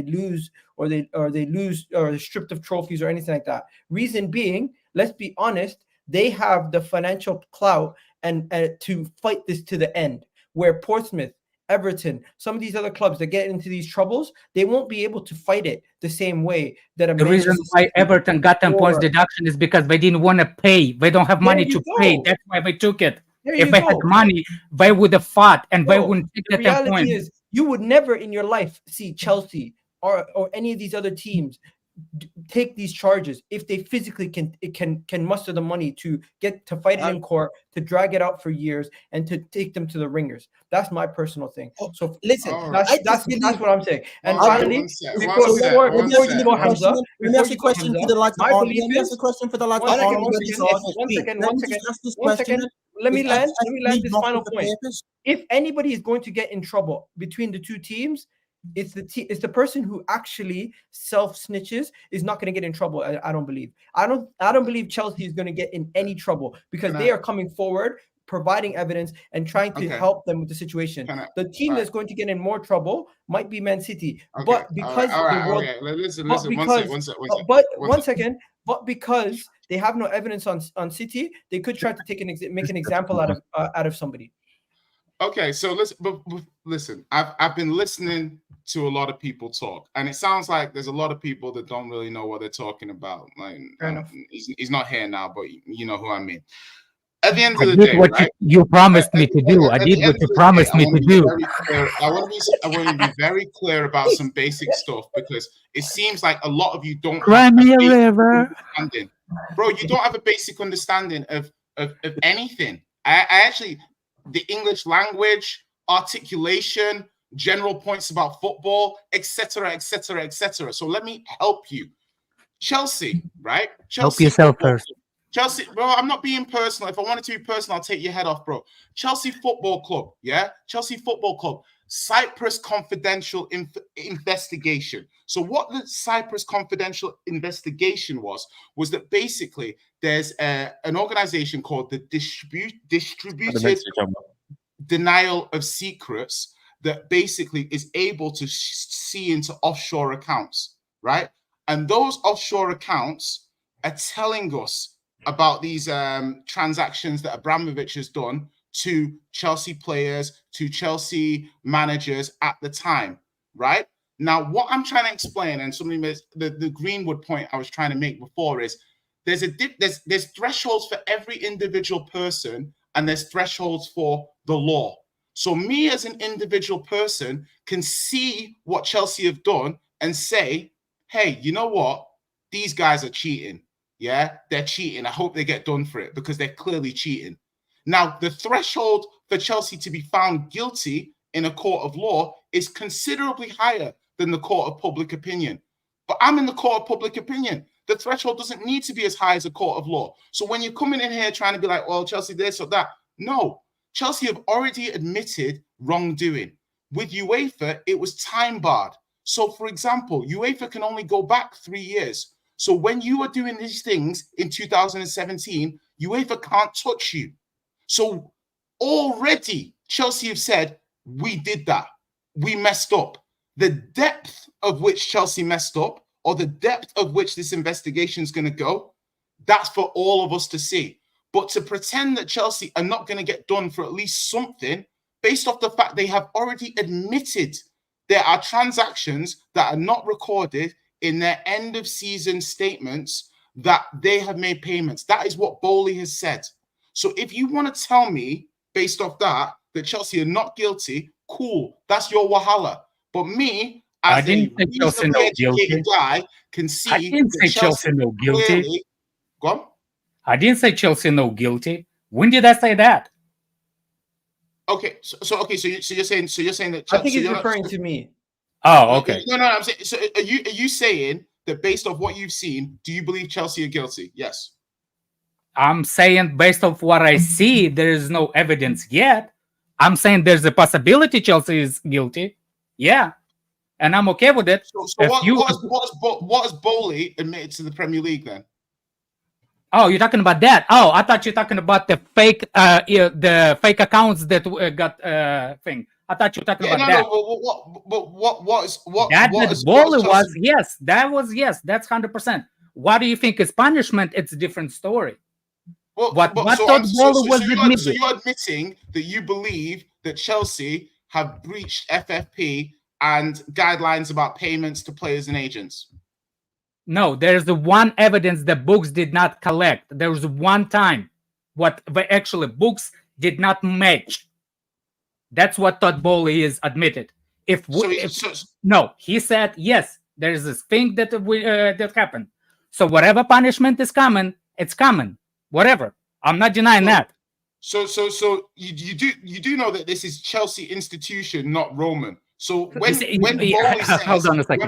lose or they're stripped of trophies or anything like that. Reason being, let's be honest, they have the financial clout and to fight this to the end. Where Portsmouth, Everton, some of these other clubs that get into these troubles, they won't be able to fight it the same way that the reason why Everton got 10 points deduction is because they didn't want to pay. They don't have money to pay. That's why they took it. If they had money, they would have fought and they wouldn't take the 10 points. The reality is, you would never in your life see Chelsea or any of these other teams take these charges if they physically can muster the money to get to fight it in court, to drag it out for years, and to take them to the ringers. That's my personal thing. So listen, that's what I'm saying. And Let finally, me ask you a question for the lads. One second. Let me land this final point. If anybody is going to get in trouble between the two teams, it's the person who actually self-snitches is not going to get in trouble. I don't believe. I don't believe Chelsea is going to get in any trouble because they are coming forward, providing evidence and trying to help them with the situation. The team that's going to get in more trouble might be Man City, but because But because they have no evidence on City, they could try to make an example out of somebody. Okay, so listen. I've been listening to a lot of people talk, and it sounds like there's a lot of people that don't really know what they're talking about. Like, he's not here now, but you know who I mean. At the end of the day, right? You promised me to do. I did what you promised me to do. I want to be very clear about some basic stuff because it seems like a lot of you don't have a basic understanding. Bro, you don't have a basic understanding of anything. I actually, the English language, articulation, general points about football, etc., etc., etc. So let me help you. Chelsea, right? Help yourself first. Chelsea, bro, I'm not being personal. If I wanted to be personal, I'll take your head off, bro. Chelsea Football Club, yeah? Chelsea Football Club. Cyprus Confidential Investigation. So what the Cyprus Confidential Investigation was that basically there's an organization called the Distributed Denial of Secrets that basically is able to see into offshore accounts, right? And those offshore accounts are telling us about these transactions that Abramovich has done to Chelsea players, to Chelsea managers at the time, right? Now, what I'm trying to explain, and something the Greenwood point I was trying to make before is there's thresholds for every individual person, and there's thresholds for the law. So me as an individual person can see what Chelsea have done and say, hey, you know what? These guys are cheating. Yeah, they're cheating. I hope they get done for it because they're clearly cheating. Now, the threshold for Chelsea to be found guilty in a court of law is considerably higher than the court of public opinion. But I'm in the court of public opinion. The threshold doesn't need to be as high as a court of law. So when you're coming in here trying to be like, well, Chelsea this or that, no. Chelsea have already admitted wrongdoing. With UEFA, it was time barred. So, for example, UEFA can only go back 3 years. So when you are doing these things in 2017, UEFA can't touch you. So already Chelsea have said, we did that. We messed up. The depth of which Chelsea messed up or the depth of which this investigation is going to go, that's for all of us to see. But to pretend that Chelsea are not going to get done for at least something based off the fact they have already admitted there are transactions that are not recorded in their end of season statements that they have made payments. That is what Bowley has said. So if you want to tell me based off that Chelsea are not guilty, cool. That's your wahala. But me, as a reasonably educated guy, can see I didn't say Chelsea no guilty. Clearly, go on. I didn't say Chelsea no guilty. When did I say that? Okay, so you're saying that I think so he's you're referring to me. Oh, okay. No, I'm saying. So are you saying that based off what you've seen, do you believe Chelsea are guilty? Yes. I'm saying based off what I see, there is no evidence yet. I'm saying there's a possibility Chelsea is guilty. Yeah, and I'm okay with it. So If what you, what has Bowley admitted to the Premier League then? oh, you're talking about that? Oh, I thought you're talking about the fake, the fake accounts that got thing. I thought you were talking about that. That Bowley was yes, that was yes, that's 100%. What do you think is punishment? It's a different story. So you're admitting that you believe that Chelsea have breached FFP and guidelines about payments to players and agents? No, there's the one evidence that books did not collect. There was one time what actually books did not match. That's what Todd Bowley is admitted. No, he said yes. There is this thing that that happened. So whatever punishment is coming, it's coming. Whatever. I'm not denying that. So you do know that this is Chelsea institution, not Roman. So when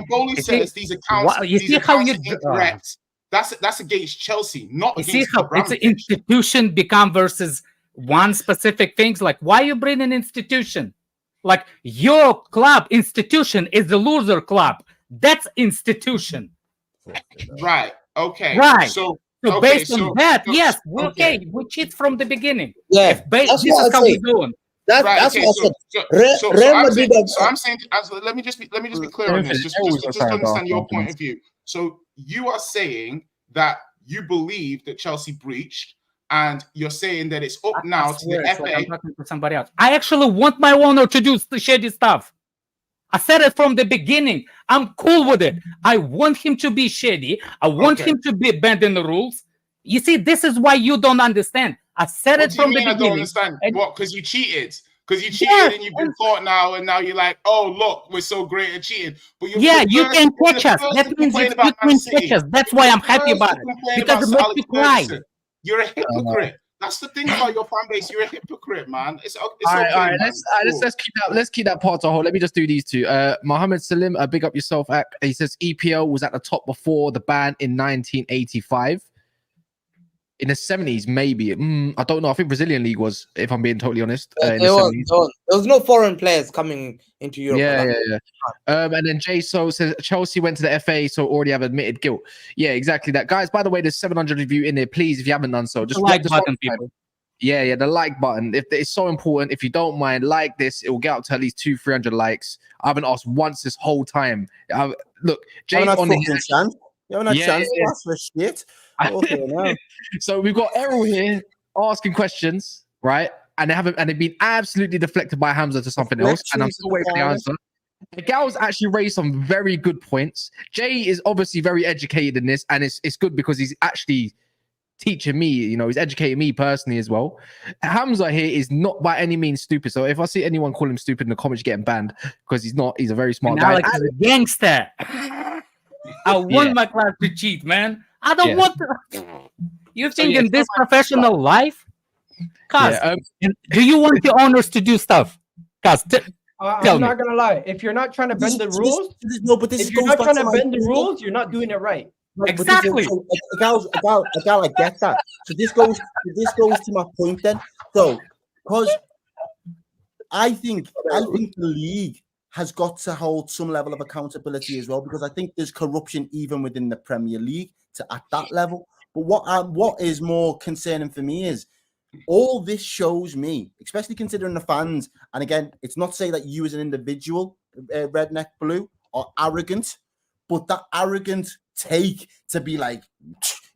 Bowley says these accounts are incorrect, that's against Chelsea, not against. You see how it's an institution become versus one specific things. Like, why you bring an institution? Like, your club institution is the loser club. That's institution. Right. Okay. Right. So based on that, yes, okay, we cheat from the beginning. Yeah, this is how we're doing. That's what I said. I'm saying, let me just be clear on this, just to understand your point of view. So you are saying that you believe that Chelsea breached, and you're saying that it's up now to the FA. Like I'm talking to somebody else. I actually want my owner to do the shady stuff. I said it from the beginning. I'm cool with it. I want him to be shady. I want him to be bending the rules. You see, this is why you don't understand. I said it from the beginning. I don't understand. What? Because you cheated. Because you cheated and you've been caught now, and now you're like, oh look, we're so great at cheating. But you can catch us. That means you can catch us. That's why I'm happy about it. Because it makes me cry. You're a hypocrite. That's the thing about your fan base. You're a hypocrite, man. It's all right. Let's keep that part to hold. Let me just do these two. Mohammed Salim, big up yourself. He says EPL was at the top before the ban in 1985. In the 70s, maybe. I don't know. I think Brazilian league was, if I'm being totally honest. There was no foreign players coming into Europe. Yeah. And then Jay So says Chelsea went to the FA, so already have admitted guilt. Yeah, exactly that. Guys, by the way, there's 700 of you in there. Please, if you haven't done so, just like the button, people. Yeah, the like button. If it's so important, if you don't mind, like this, it will get up to at least 200-300 likes. I haven't asked once this whole time. Look, Jay's on the chance. You haven't had a chance to ask for shit. Okay, no. So we've got Errol here asking questions, right? And they've been absolutely deflected by Hamza to something else. And I'm still waiting for the answer. The gal's actually raised some very good points. Jay is obviously very educated in this, and it's good because he's actually teaching me, he's educating me personally as well. Hamza here is not by any means stupid. So if I see anyone call him stupid in the comments, getting banned because he's not. He's a very smart guy. Alex is a gangster. I want my class to cheat, man. I don't want to. You think in this professional life? Cuz, do you want the owners to do stuff? Cuz, I'm not going to lie. If you're not trying to bend the rules, if you're not trying to bend the rules, you're not doing it right. Exactly. I get that. So this goes to my point then. So, because I think the league has got to hold some level of accountability as well, because I think there's corruption even within the Premier League at that level. But what is more concerning for me is all this shows me, especially considering the fans, and again, it's not to say that you as an individual, Redneck Blue, are arrogant, but that arrogant take to be like,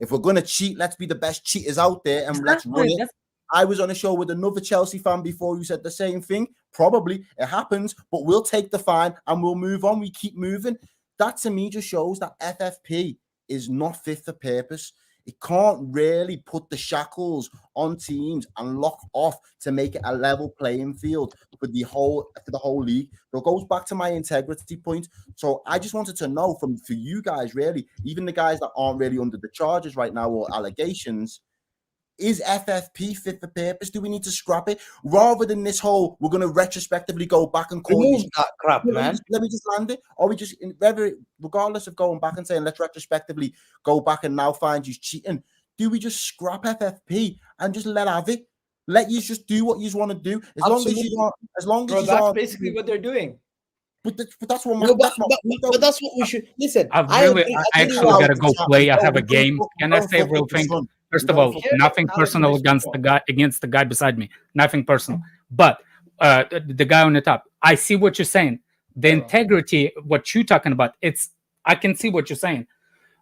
if we're going to cheat, let's be the best cheaters out there and let's run it. I was on a show with another Chelsea fan before who said the same thing. Probably it happens, but we'll take the fine and we'll move on. We keep moving. That to me just shows that FFP is not fit for purpose. It can't really put the shackles on teams and lock off to make it a level playing field for the whole league. So it goes back to my integrity point. So I just wanted to know for you guys, really, even the guys that aren't really under the charges right now or allegations, is FFP fit for purpose? Do we need to scrap it rather than this whole? We're going to retrospectively go back and call Remove you. that crap, man. Let me just land it. Or we just, regardless of going back and saying let's retrospectively go back and now find you cheating, do we just scrap FFP and just let have it? Let you just do what you want to do as long as you aren't. As long as Bro, you that's aren't. basically what they're doing. But that's what. No, That's what. but that's what we should listen. I agree. I tell you actually what, gotta go play. I have a Don't game. Can I don't say a fuck real with the thing? sun. First You of don't all, fuck- Yeah, nothing Alex personal plays against the guy beside me. Nothing personal. But the guy on the top, I see what you're saying. The Yeah. integrity, what you're talking about, I can see what you're saying.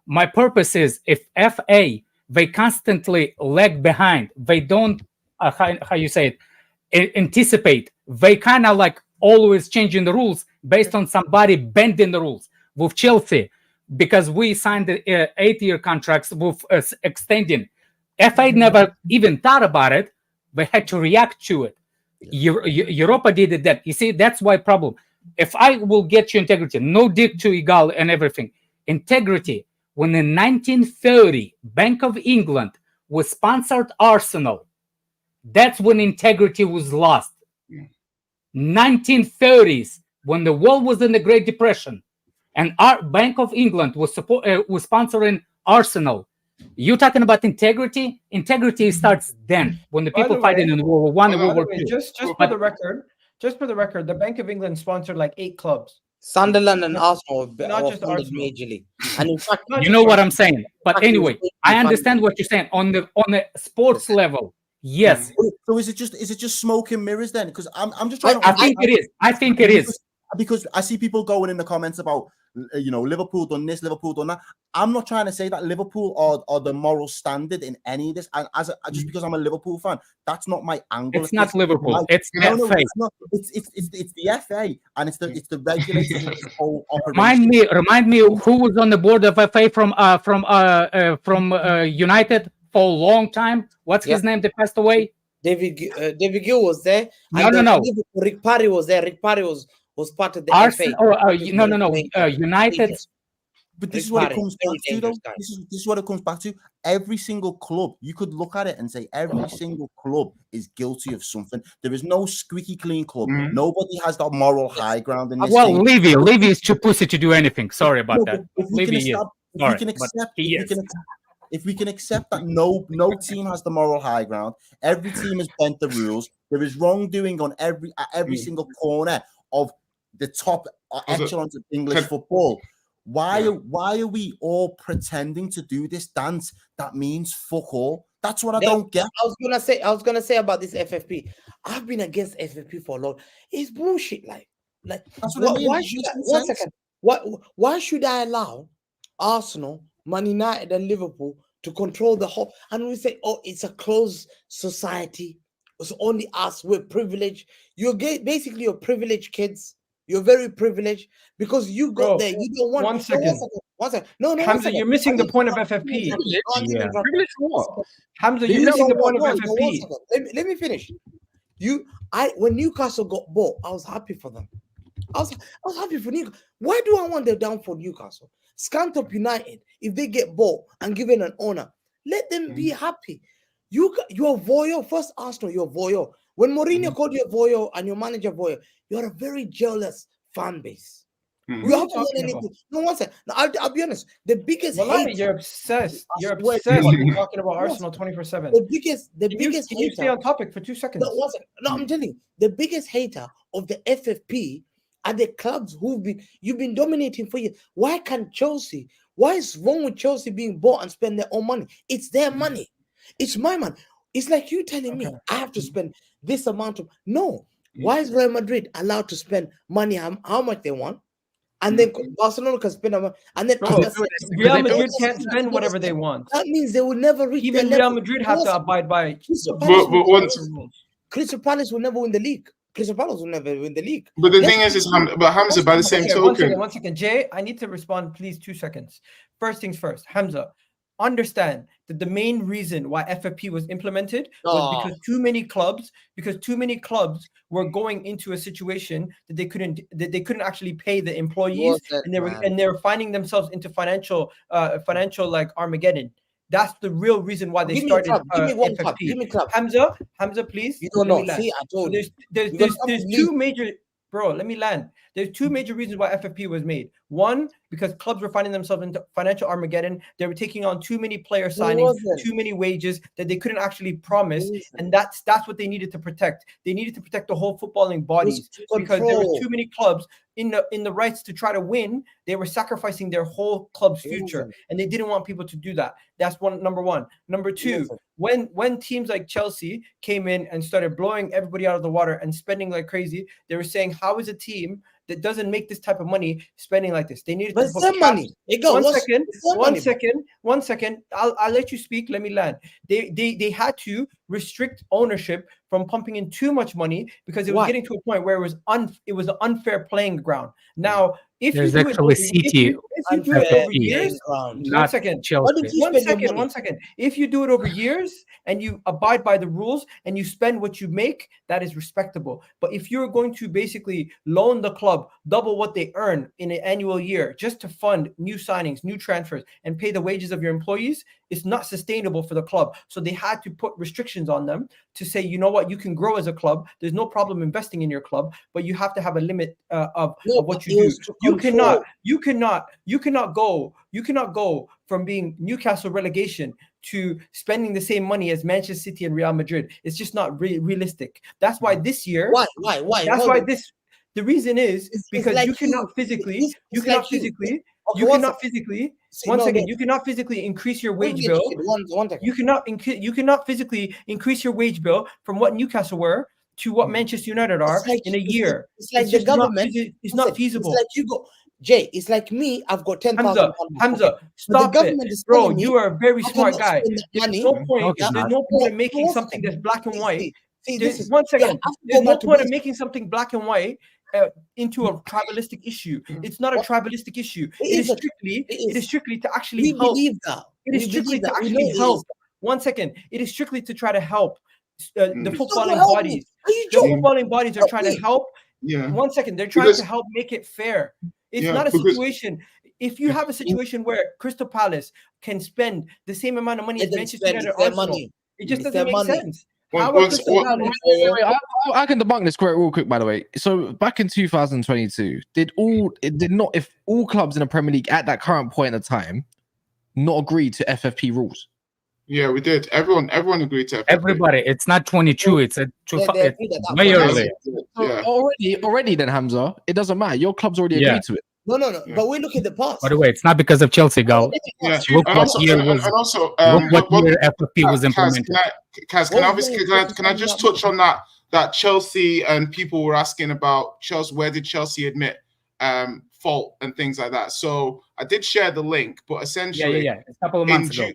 My purpose is if FA they constantly lag behind, they don't how you say it, anticipate. They kind of like always changing the rules based on somebody bending the rules. With Chelsea, because we signed the 8-year contracts with extending. FA never even thought about it. They had to react to it. Europa did that. You see, that's why problem. If I will get you integrity, no dig to Igal and everything. Integrity, when in 1930, Bank of England was sponsored Arsenal, that's when integrity was lost. 1930s, when the world was in the Great Depression, and our Bank of England was sponsoring Arsenal. You talking about integrity? Integrity starts then, when the By people the fighting way- in World War One and By World the War way, Two. just for the record, the Bank of England sponsored like 8 clubs. Sunderland and Arsenal Not were just funded Arsenal. majorly, and in fact, Not You just know what Arsenal. I'm saying? But Exactly, anyway, it's I funny. understand what you're saying on the sports level. Yes, So is it just smoke and mirrors then? Because I'm just trying to. I think it is. I think it is. Because I see people going in the comments about Liverpool done this, Liverpool done that. I'm not trying to say that Liverpool are the moral standard in any of this. And just because I'm a Liverpool fan, that's not my angle. It's not Liverpool. It's no, FA. it's not. It's the FA and it's the regulators of the whole operation. Remind me who was on the board of FA from United for a long time. What's his name that passed away? David Gill was there. No. Rick Parry was there. Rick Parry was part of the Arsenal. FA. No. United. But this Rick is what Parry, it comes very back to, though. dangerous guy. This is what it comes back to. Every single club, you could look at it and say every single club is guilty of something. There is no squeaky clean club. Nobody has that moral high ground in this Well, thing. Levy is too pussy to do anything. Sorry about that. If we can accept that no team has the moral high ground, every team has bent the rules. There is wrongdoing on every single corner of the top echelons of English football. Why are we all pretending to do this dance that means fuck all? That's what I don't get. I was gonna say about this FFP. I've been against FFP for a long. It's bullshit. Like That's what I mean. why should I, one second? Why should I allow Arsenal, Man United, and Liverpool to control the whole? And we say, oh, it's a closed society. It's only us. We're privileged. You're basically you're privileged kids. You're very privileged because you got there. You don't want. One second. No, Hamza, you're missing the point of FFP. Privilege for what? Hamza, you're missing the point of FFP. Let me finish. When Newcastle got bought, I was happy for them. I was happy for Newcastle. Why do I want them down for Newcastle? Scantop United, if they get bought and given an owner, let them be happy. You're voyeur. First Arsenal, you're voyeur. When Mourinho called you a voyeur and your manager voyeur, you're a very jealous fan base. You haven't won anything. No, one second. Now, I'll be honest. The biggest hate. You're obsessed. You're obsessed with talking about Arsenal 24/7. The biggest. Can you stay on topic for 2 seconds? No, one second. No, I'm telling you, the biggest hater of the FFP are the clubs you've been dominating for years. Why can't Chelsea? Why is wrong with Chelsea being bought and spend their own money? It's their money. It's my money. It's like you telling me I have to spend this amount of Why is Real Madrid allowed to spend money how much they want, and then Barcelona can spend and then Real Madrid can't spend whatever they want. That means they will never reach. Even Real Madrid have to abide by. Crystal Palace will never win the league. Crystal Palace will never win the league. But the thing is Hamza, by the same token. One second. Jay, I need to respond, please. 2 seconds. First things first. Hamza, understand that the main reason why FFP was implemented was because too many clubs were going into a situation that they couldn't actually pay the employees, and they were finding themselves into financial like Armageddon. That's the real reason why they Give me started club. Give me one club. FFP. Give me club. Hamza, please. You don't let me know. land. See, I told you. There's Because some two league- major, bro. Let me land. There's two major reasons why FFP was made. One, because clubs were finding themselves into financial Armageddon. They were taking on too many player signings, wasn't. too many wages that they couldn't actually promise, It and that's what they needed to protect. They needed to protect the whole footballing bodies to because there were control. too many clubs in the rights to try to win. They were sacrificing their whole club's future, wasn't. and they didn't want people to do that. That's number one. Number two, wasn't. when teams like Chelsea came in and started blowing everybody out of the water and spending like crazy, they were saying, how is a team that doesn't make this type of money spending like this? They needed But to it's book their cash. money. Hey, go, One what's- second, it's their one money, second, one second. I'll let you speak. Let me land. They had to restrict ownership from pumping in too much money because it was Why? getting to a point where it was an unfair playing ground. Now, if There's you do actually it over, CT if you do it Unfair over FFP. years, ground. Not second. Chelsea. What did you spend your money? One second. If you do it over years and you abide by the rules and you spend what you make, that is respectable. But if you're going to basically loan the club double what they earn in an annual year just to fund new signings, new transfers, and pay the wages of your employees, it's not sustainable for the club. So they had to put restrictions on them to say, you know what, you can grow as a club. There's no problem investing in your club, but you have to have a limit of what you do. You cannot go from being Newcastle relegation to spending the same money as Manchester City and Real Madrid. It's just not realistic. That's why this year. Why? That's Hold why on. this. The reason is It's because like you cannot physically. it's You like cannot you. physically. Okay, You one cannot second. physically. See, One no, second. no. You cannot physically increase your Don't wage get bill. shit. One second. You cannot physically increase your wage bill from what Newcastle were to what Manchester United are It's like- in a year. It's like the just not government. it's not Listen, feasible. It's like you go, Jay. It's like me. I've got 10,000. Hamza, But stop the it, government is bro. telling me You are a very I smart cannot guy. spend that There's money. no point. No, There's no point in making No, something that's black and white. See, There's, this is one second. Yeah, I have to There's go no back to point in basics. making something black and white into a tribalistic issue. It's not a What? tribalistic issue. It is a- It it is is. strictly to actually We help. believe that. It is We strictly believe to that. We actually know it help. is. 1 second. It is strictly to try to help the It's not footballing gonna help bodies. me. Are you The joking? footballing bodies are Help trying me. to help. Yeah. 1 second. They're trying Because- to help make it fair. It's Yeah, not a because- situation. If you have a situation where Crystal Palace can spend the same amount of money Let as them Manchester spend. United, It's their Arsenal, money. it just It's doesn't their make money. sense. Once- How are once- Crystal once- Palace? Wait, I can debunk this real quick, by the way. So back in 2022, if all clubs in the Premier League at that current point of time not agree to FFP rules? Yeah, we did. Everyone agreed to FFP. Everybody, it's not 22. It's a They agreed at that way point. earlier. So Yeah. already then, Hamza, it doesn't matter. Your club's already Yeah. agreed to it. No. Yeah. But we look at the past. By the way, it's not because of Chelsea, Gal. Yeah. Look And what also, year and was- also, Look what year FFP was Kaz, implemented. What was the can I just touch on that Chelsea and people were asking about Chelsea? Where did Chelsea admit fault and things like that? So I did share the link, but essentially, Yeah. A couple of months ago.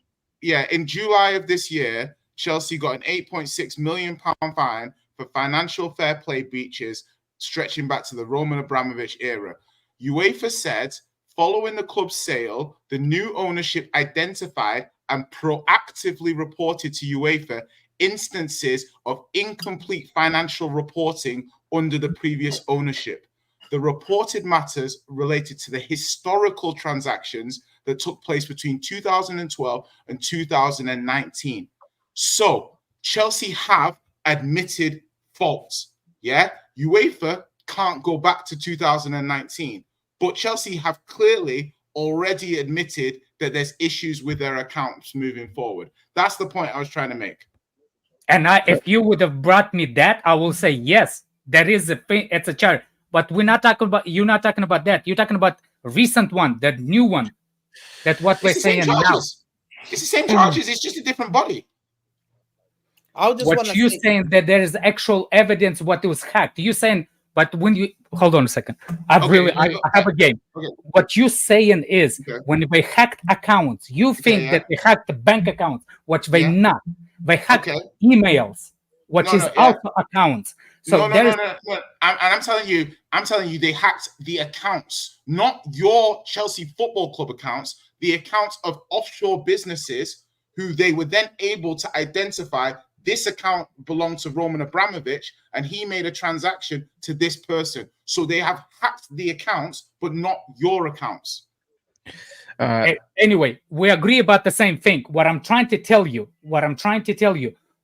In July of this year, Chelsea got an £8.6 million fine for financial fair play breaches stretching back to the Roman Abramovich era. UEFA said, following the club's sale, the new ownership identified and proactively reported to UEFA instances of incomplete financial reporting under the previous ownership. The reported matters related to the historical transactions that took place between 2012 and 2019. So Chelsea have admitted faults. Yeah, UEFA can't go back to 2019, but Chelsea have clearly already admitted that there's issues with their accounts moving forward. That's the point I was trying to make. And if you would have brought me that, I will say yes, there is it's a charge. But you're not talking about that. You're talking about recent one, the new one. That's what we're It's the same saying now. charges. It's the same charges. It's just a different body. I just What want you to say, saying that there is actual evidence what was hacked. You saying, but when you hold on a second, I have a game. Okay. What you saying is Okay. when they hacked accounts, you think that they hacked the bank accounts, which they Yeah. not. They hacked Okay. emails, which No, is no, yeah. also accounts. So No. I'm telling you, they hacked the accounts, not your Chelsea Football Club accounts, the accounts of offshore businesses who they were then able to identify this account belonged to Roman Abramovich and he made a transaction to this person. So they have hacked the accounts, but not your accounts. Anyway, we agree about the same thing. What I'm trying to tell you,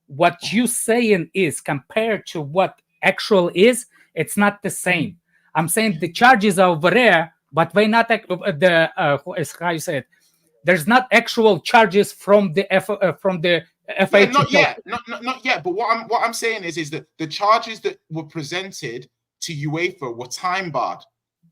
what you saying is compared to what actual is, it's not the same. I'm saying the charges are over there, but they not how you say it. There's not actual charges from the FA. Yeah, not yet, not yet. But what I'm saying is that the charges that were presented to UEFA were time barred,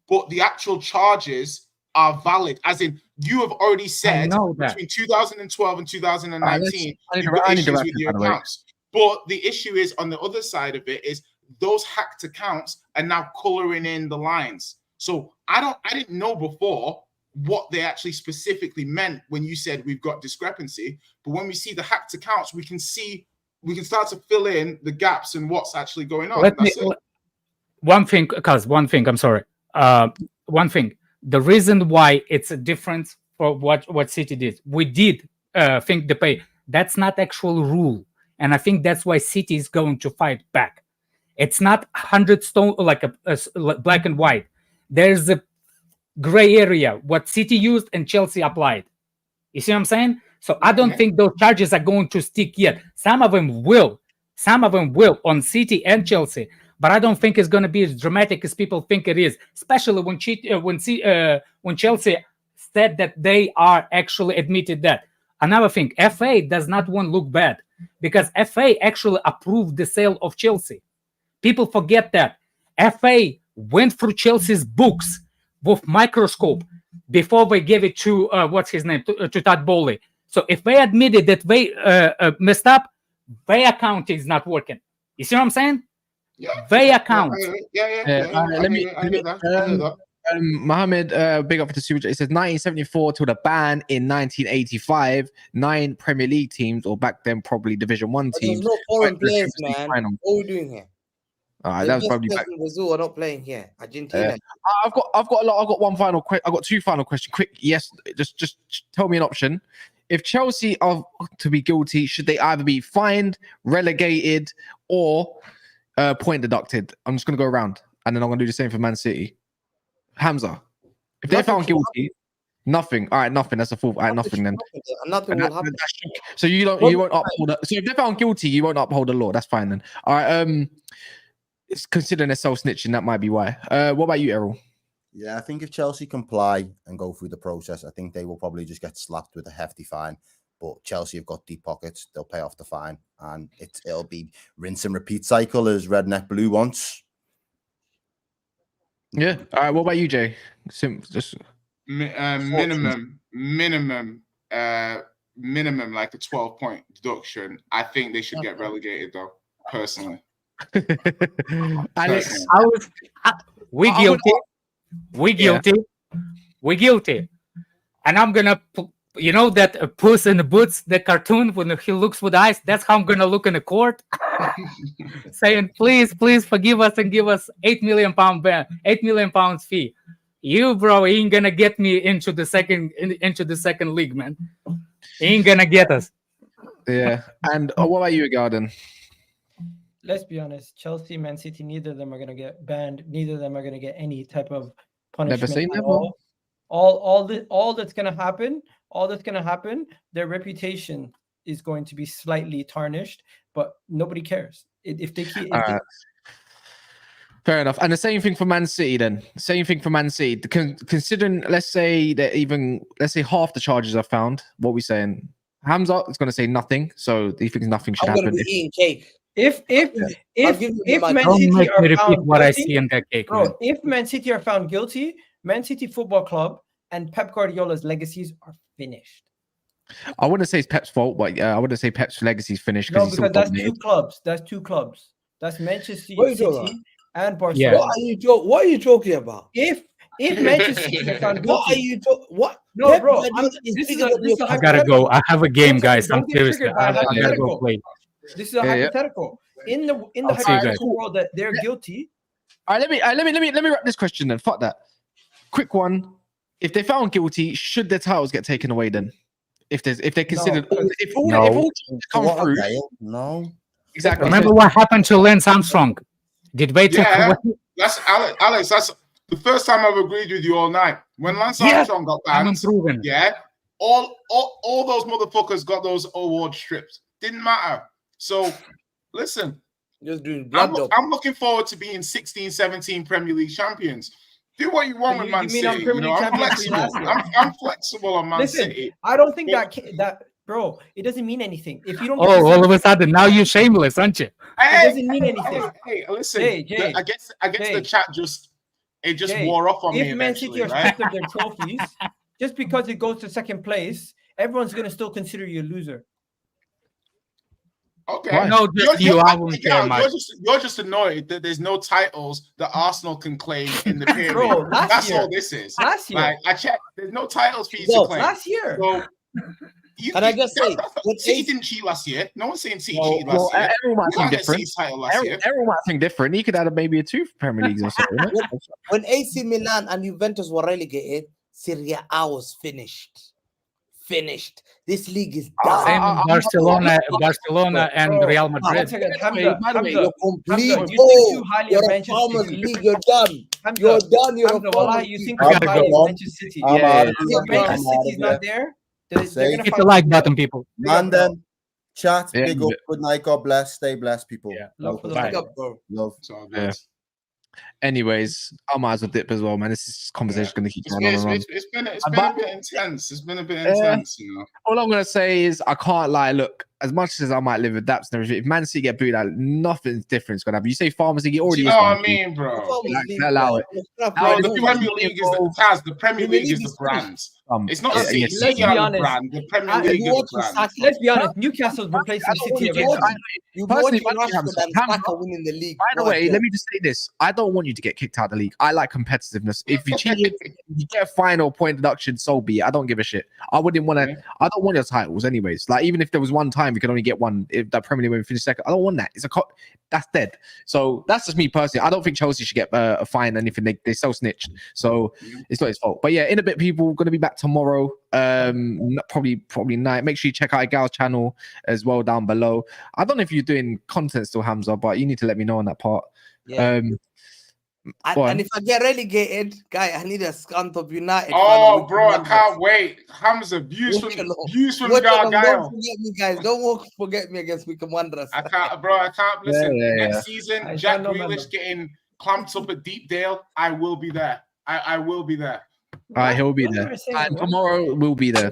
but the actual charges are valid. As in, you have already said between 2012 and 2019, you've got issues with your accounts. But the issue is on the other side of it is those hacked accounts are now coloring in the lines. So I didn't know before what they actually specifically meant when you said we've got discrepancy. But when we see the hacked accounts, we can start to fill in the gaps and what's actually going on. One thing, I'm sorry. One thing. The reason why it's a difference for what City did, we did think the pay. That's not actual rule, and I think that's why City is going to fight back. It's not 100 stone like a black and white. There's a gray area. What City used and Chelsea applied. You see what I'm saying? So I don't think those charges are going to stick yet. Some of them will on City and Chelsea. But I don't think it's going to be as dramatic as people think it is, especially when Chelsea said that they are actually admitted that. Another thing, FA does not want to look bad because FA actually approved the sale of Chelsea. People forget that. FA went through Chelsea's books with microscope before they gave it to, to Todd Bowley. So if they admitted that they messed up, their account is not working. You see what I'm saying? Yeah, their account. Mohammed, big up for the super chat. It says 1974 till the ban in 1985. 9 Premier League teams, or back then probably Division 1 teams. There's no foreign players, man. What are we doing here? That was probably back. Brazil are not playing here. Argentina. I've got one final question. I've got 2 final questions. Quick, yes. Just tell me an option. If Chelsea are to be guilty, should they either be fined, relegated, or point deducted? I'm just going to go around, and then I'm going to do the same for Man City. Hamza, if they're found guilty, nothing. All right, nothing. That's a full. All right, nothing then. Nothing will happen. So you won't uphold it. So if they're found guilty, you won't uphold the law. That's fine then. All right. It's considering they're self-snitching. That might be why. What about you, Errol? Yeah, I think if Chelsea comply and go through the process, I think they will probably just get slapped with a hefty fine. But Chelsea have got deep pockets; they'll pay off the fine, and it'll be rinse and repeat cycle as Redneck Blue wants. Yeah. All right. What about you, Jay? Minimum, like a 12-point deduction. I think they should get relegated, though. Personally. Alex, we guilty, and I'm gonna. You know that Puss in the Boots, the cartoon, when he looks with eyes, that's how I'm going to look in the court, saying, please forgive us and give us £8 million ban, £8 million fee. You, bro, ain't going to get me into the second league, man. He ain't going to get us. Yeah. And what about you, Garden? Let's be honest. Chelsea, Man City, neither of them are going to get banned. Neither of them are going to get any type of punishment. Never say never. All that's going to happen, their reputation is going to be slightly tarnished, but nobody cares. If they keep... Fair enough. And the same thing for Man City then. Considering, let's say half the charges are found, what are we saying? Hamza is going to say nothing, so he thinks nothing should happen. Eating cake. If Man City are found what I see in that cake, bro, if Man City are found guilty, Man City Football Club and Pep Guardiola's legacies are finished. I wouldn't say it's Pep's fault, but I wouldn't say Pep's legacy is finished. No, because that's two clubs. That's Manchester City and Barcelona. Yeah. What are you talking about? If Manchester City are found guilty, what? No, Pep bro. I gotta go. I have a game, guys. I'm serious. I gotta go play. This is a hypothetical. In the hypothetical world that they're guilty. All right, let me wrap this question then. Fuck that. Quick one. If they're found guilty, should their titles get taken away then? If they're considered if all come through. No. Exactly. Remember what happened to Lance Armstrong? Did they take away? That's Alex, that's the first time I've agreed with you all night. When Lance Yeah, Armstrong got I'm banned, improving. yeah, all those motherfuckers got those awards stripped. Didn't matter. So, listen, Just doing blood dog. I'm looking forward to being 16, 17 Premier League champions. Do what you want with Man You mean I'm City. Premier League I'm champion flexible. last year? I'm flexible on Man Listen, City. I don't think But- that bro, it doesn't mean anything. If you don't get Oh, the all same- of a sudden now you're shameless, aren't you? Hey, doesn't mean anything. Hey, listen. Jay, I guess Jay. the chat just Jay, wore off on me if Man City eventually, are right? stripped of their trophies, just because it goes to second place, everyone's gonna still consider you a loser. Okay. Why? No, just you. I wouldn't care much. You're just annoyed that there's no titles that Arsenal can claim in the period. Bro, last That's year- all this is. Last year, Like I checked, there's no titles for you No, to claim. last year. So, Can I just say, when City AC didn't cheat last year. No one's saying City Well, cheated last year. everyone might You think can't get different. City's title last year. Everyone might think different. He could have maybe a 2 Premier Leagues or so. innit? when AC Milan and Juventus were relegated, Serie A was finished. Finished. This league is done. Same in Barcelona and Bro, Real one Madrid. second, By the way, Hamza, You're complete. Hamza, you think too highly of You're a Manchester farmers City. league. You're done. Hamza, You're done. You're Hamza, a wallahi, farmers you league. think I'm too highly of gone. Manchester City. I'm Yeah, out yeah, of If here. Manchester I'm out City's of not here. there, they're Say- gonna Hit fight the like you. button, people. Big up, Man, bro. then chat. Yeah, Big up. Good night. God bless. Stay blessed, people. Yeah. Love for the Bye. Big up, bro. Love. It's all Yeah. good. Anyways, I might as well dip as well, man. This conversation is going to keep going on and on. It's been a But- bit intense. It's been a bit Yeah. intense, you know. All I'm gonna say is I can't lie. Look, as much as I might live with Daps and everything, if Man City get booed out, nothing's different gonna happen. You say Farmers League, it Do already you is. know what I Man. mean, bro? Farmers Like, league, allow bro. it. Crap, Bro, bro. the Don't Premier worry. League is the Premier League is the League brand. is It's not yeah, City. yes. Let's City be are the honest. brand. The Premier I- League You is want the to brand. sack Let's be honest, Newcastle's replacing I don't City want you to- eventually. You Personally, want by the way, Hamza, Saka winning the league. By the Go way, ahead. let me just say this: I don't want you to get kicked out of the league. I like competitiveness. If you cheated, if you get a fine or point deduction, so be it. I don't give a shit. I wouldn't want to. Yeah. I don't want your titles, anyways. Like even if there was one time we could only get one, if that Premier League when we finish second, I don't want that. That's dead. So that's just me personally. I don't think Chelsea should get a fine or anything. They so snitched. So it's not his fault. But yeah, in a bit, people going to be back tomorrow. Probably night. Make sure you check out Gal's channel as well down below. I don't know if you're doing content still, Hamza, but you need to let me know on that part. Yeah. Go on. And if I get relegated, guy, I need a scant of United. Oh, bro, I can't wait. Hamza, views from Don't Gargyle. forget me, guys. Don't forget me against Wickham Wanderers. I can't listen. Yeah. Next season, I Jack don't know, Grealish man. getting clamped up at Deepdale. I will be there. I will be there. All right, he'll be That's what there. I'm saying, And bro. tomorrow we'll be there.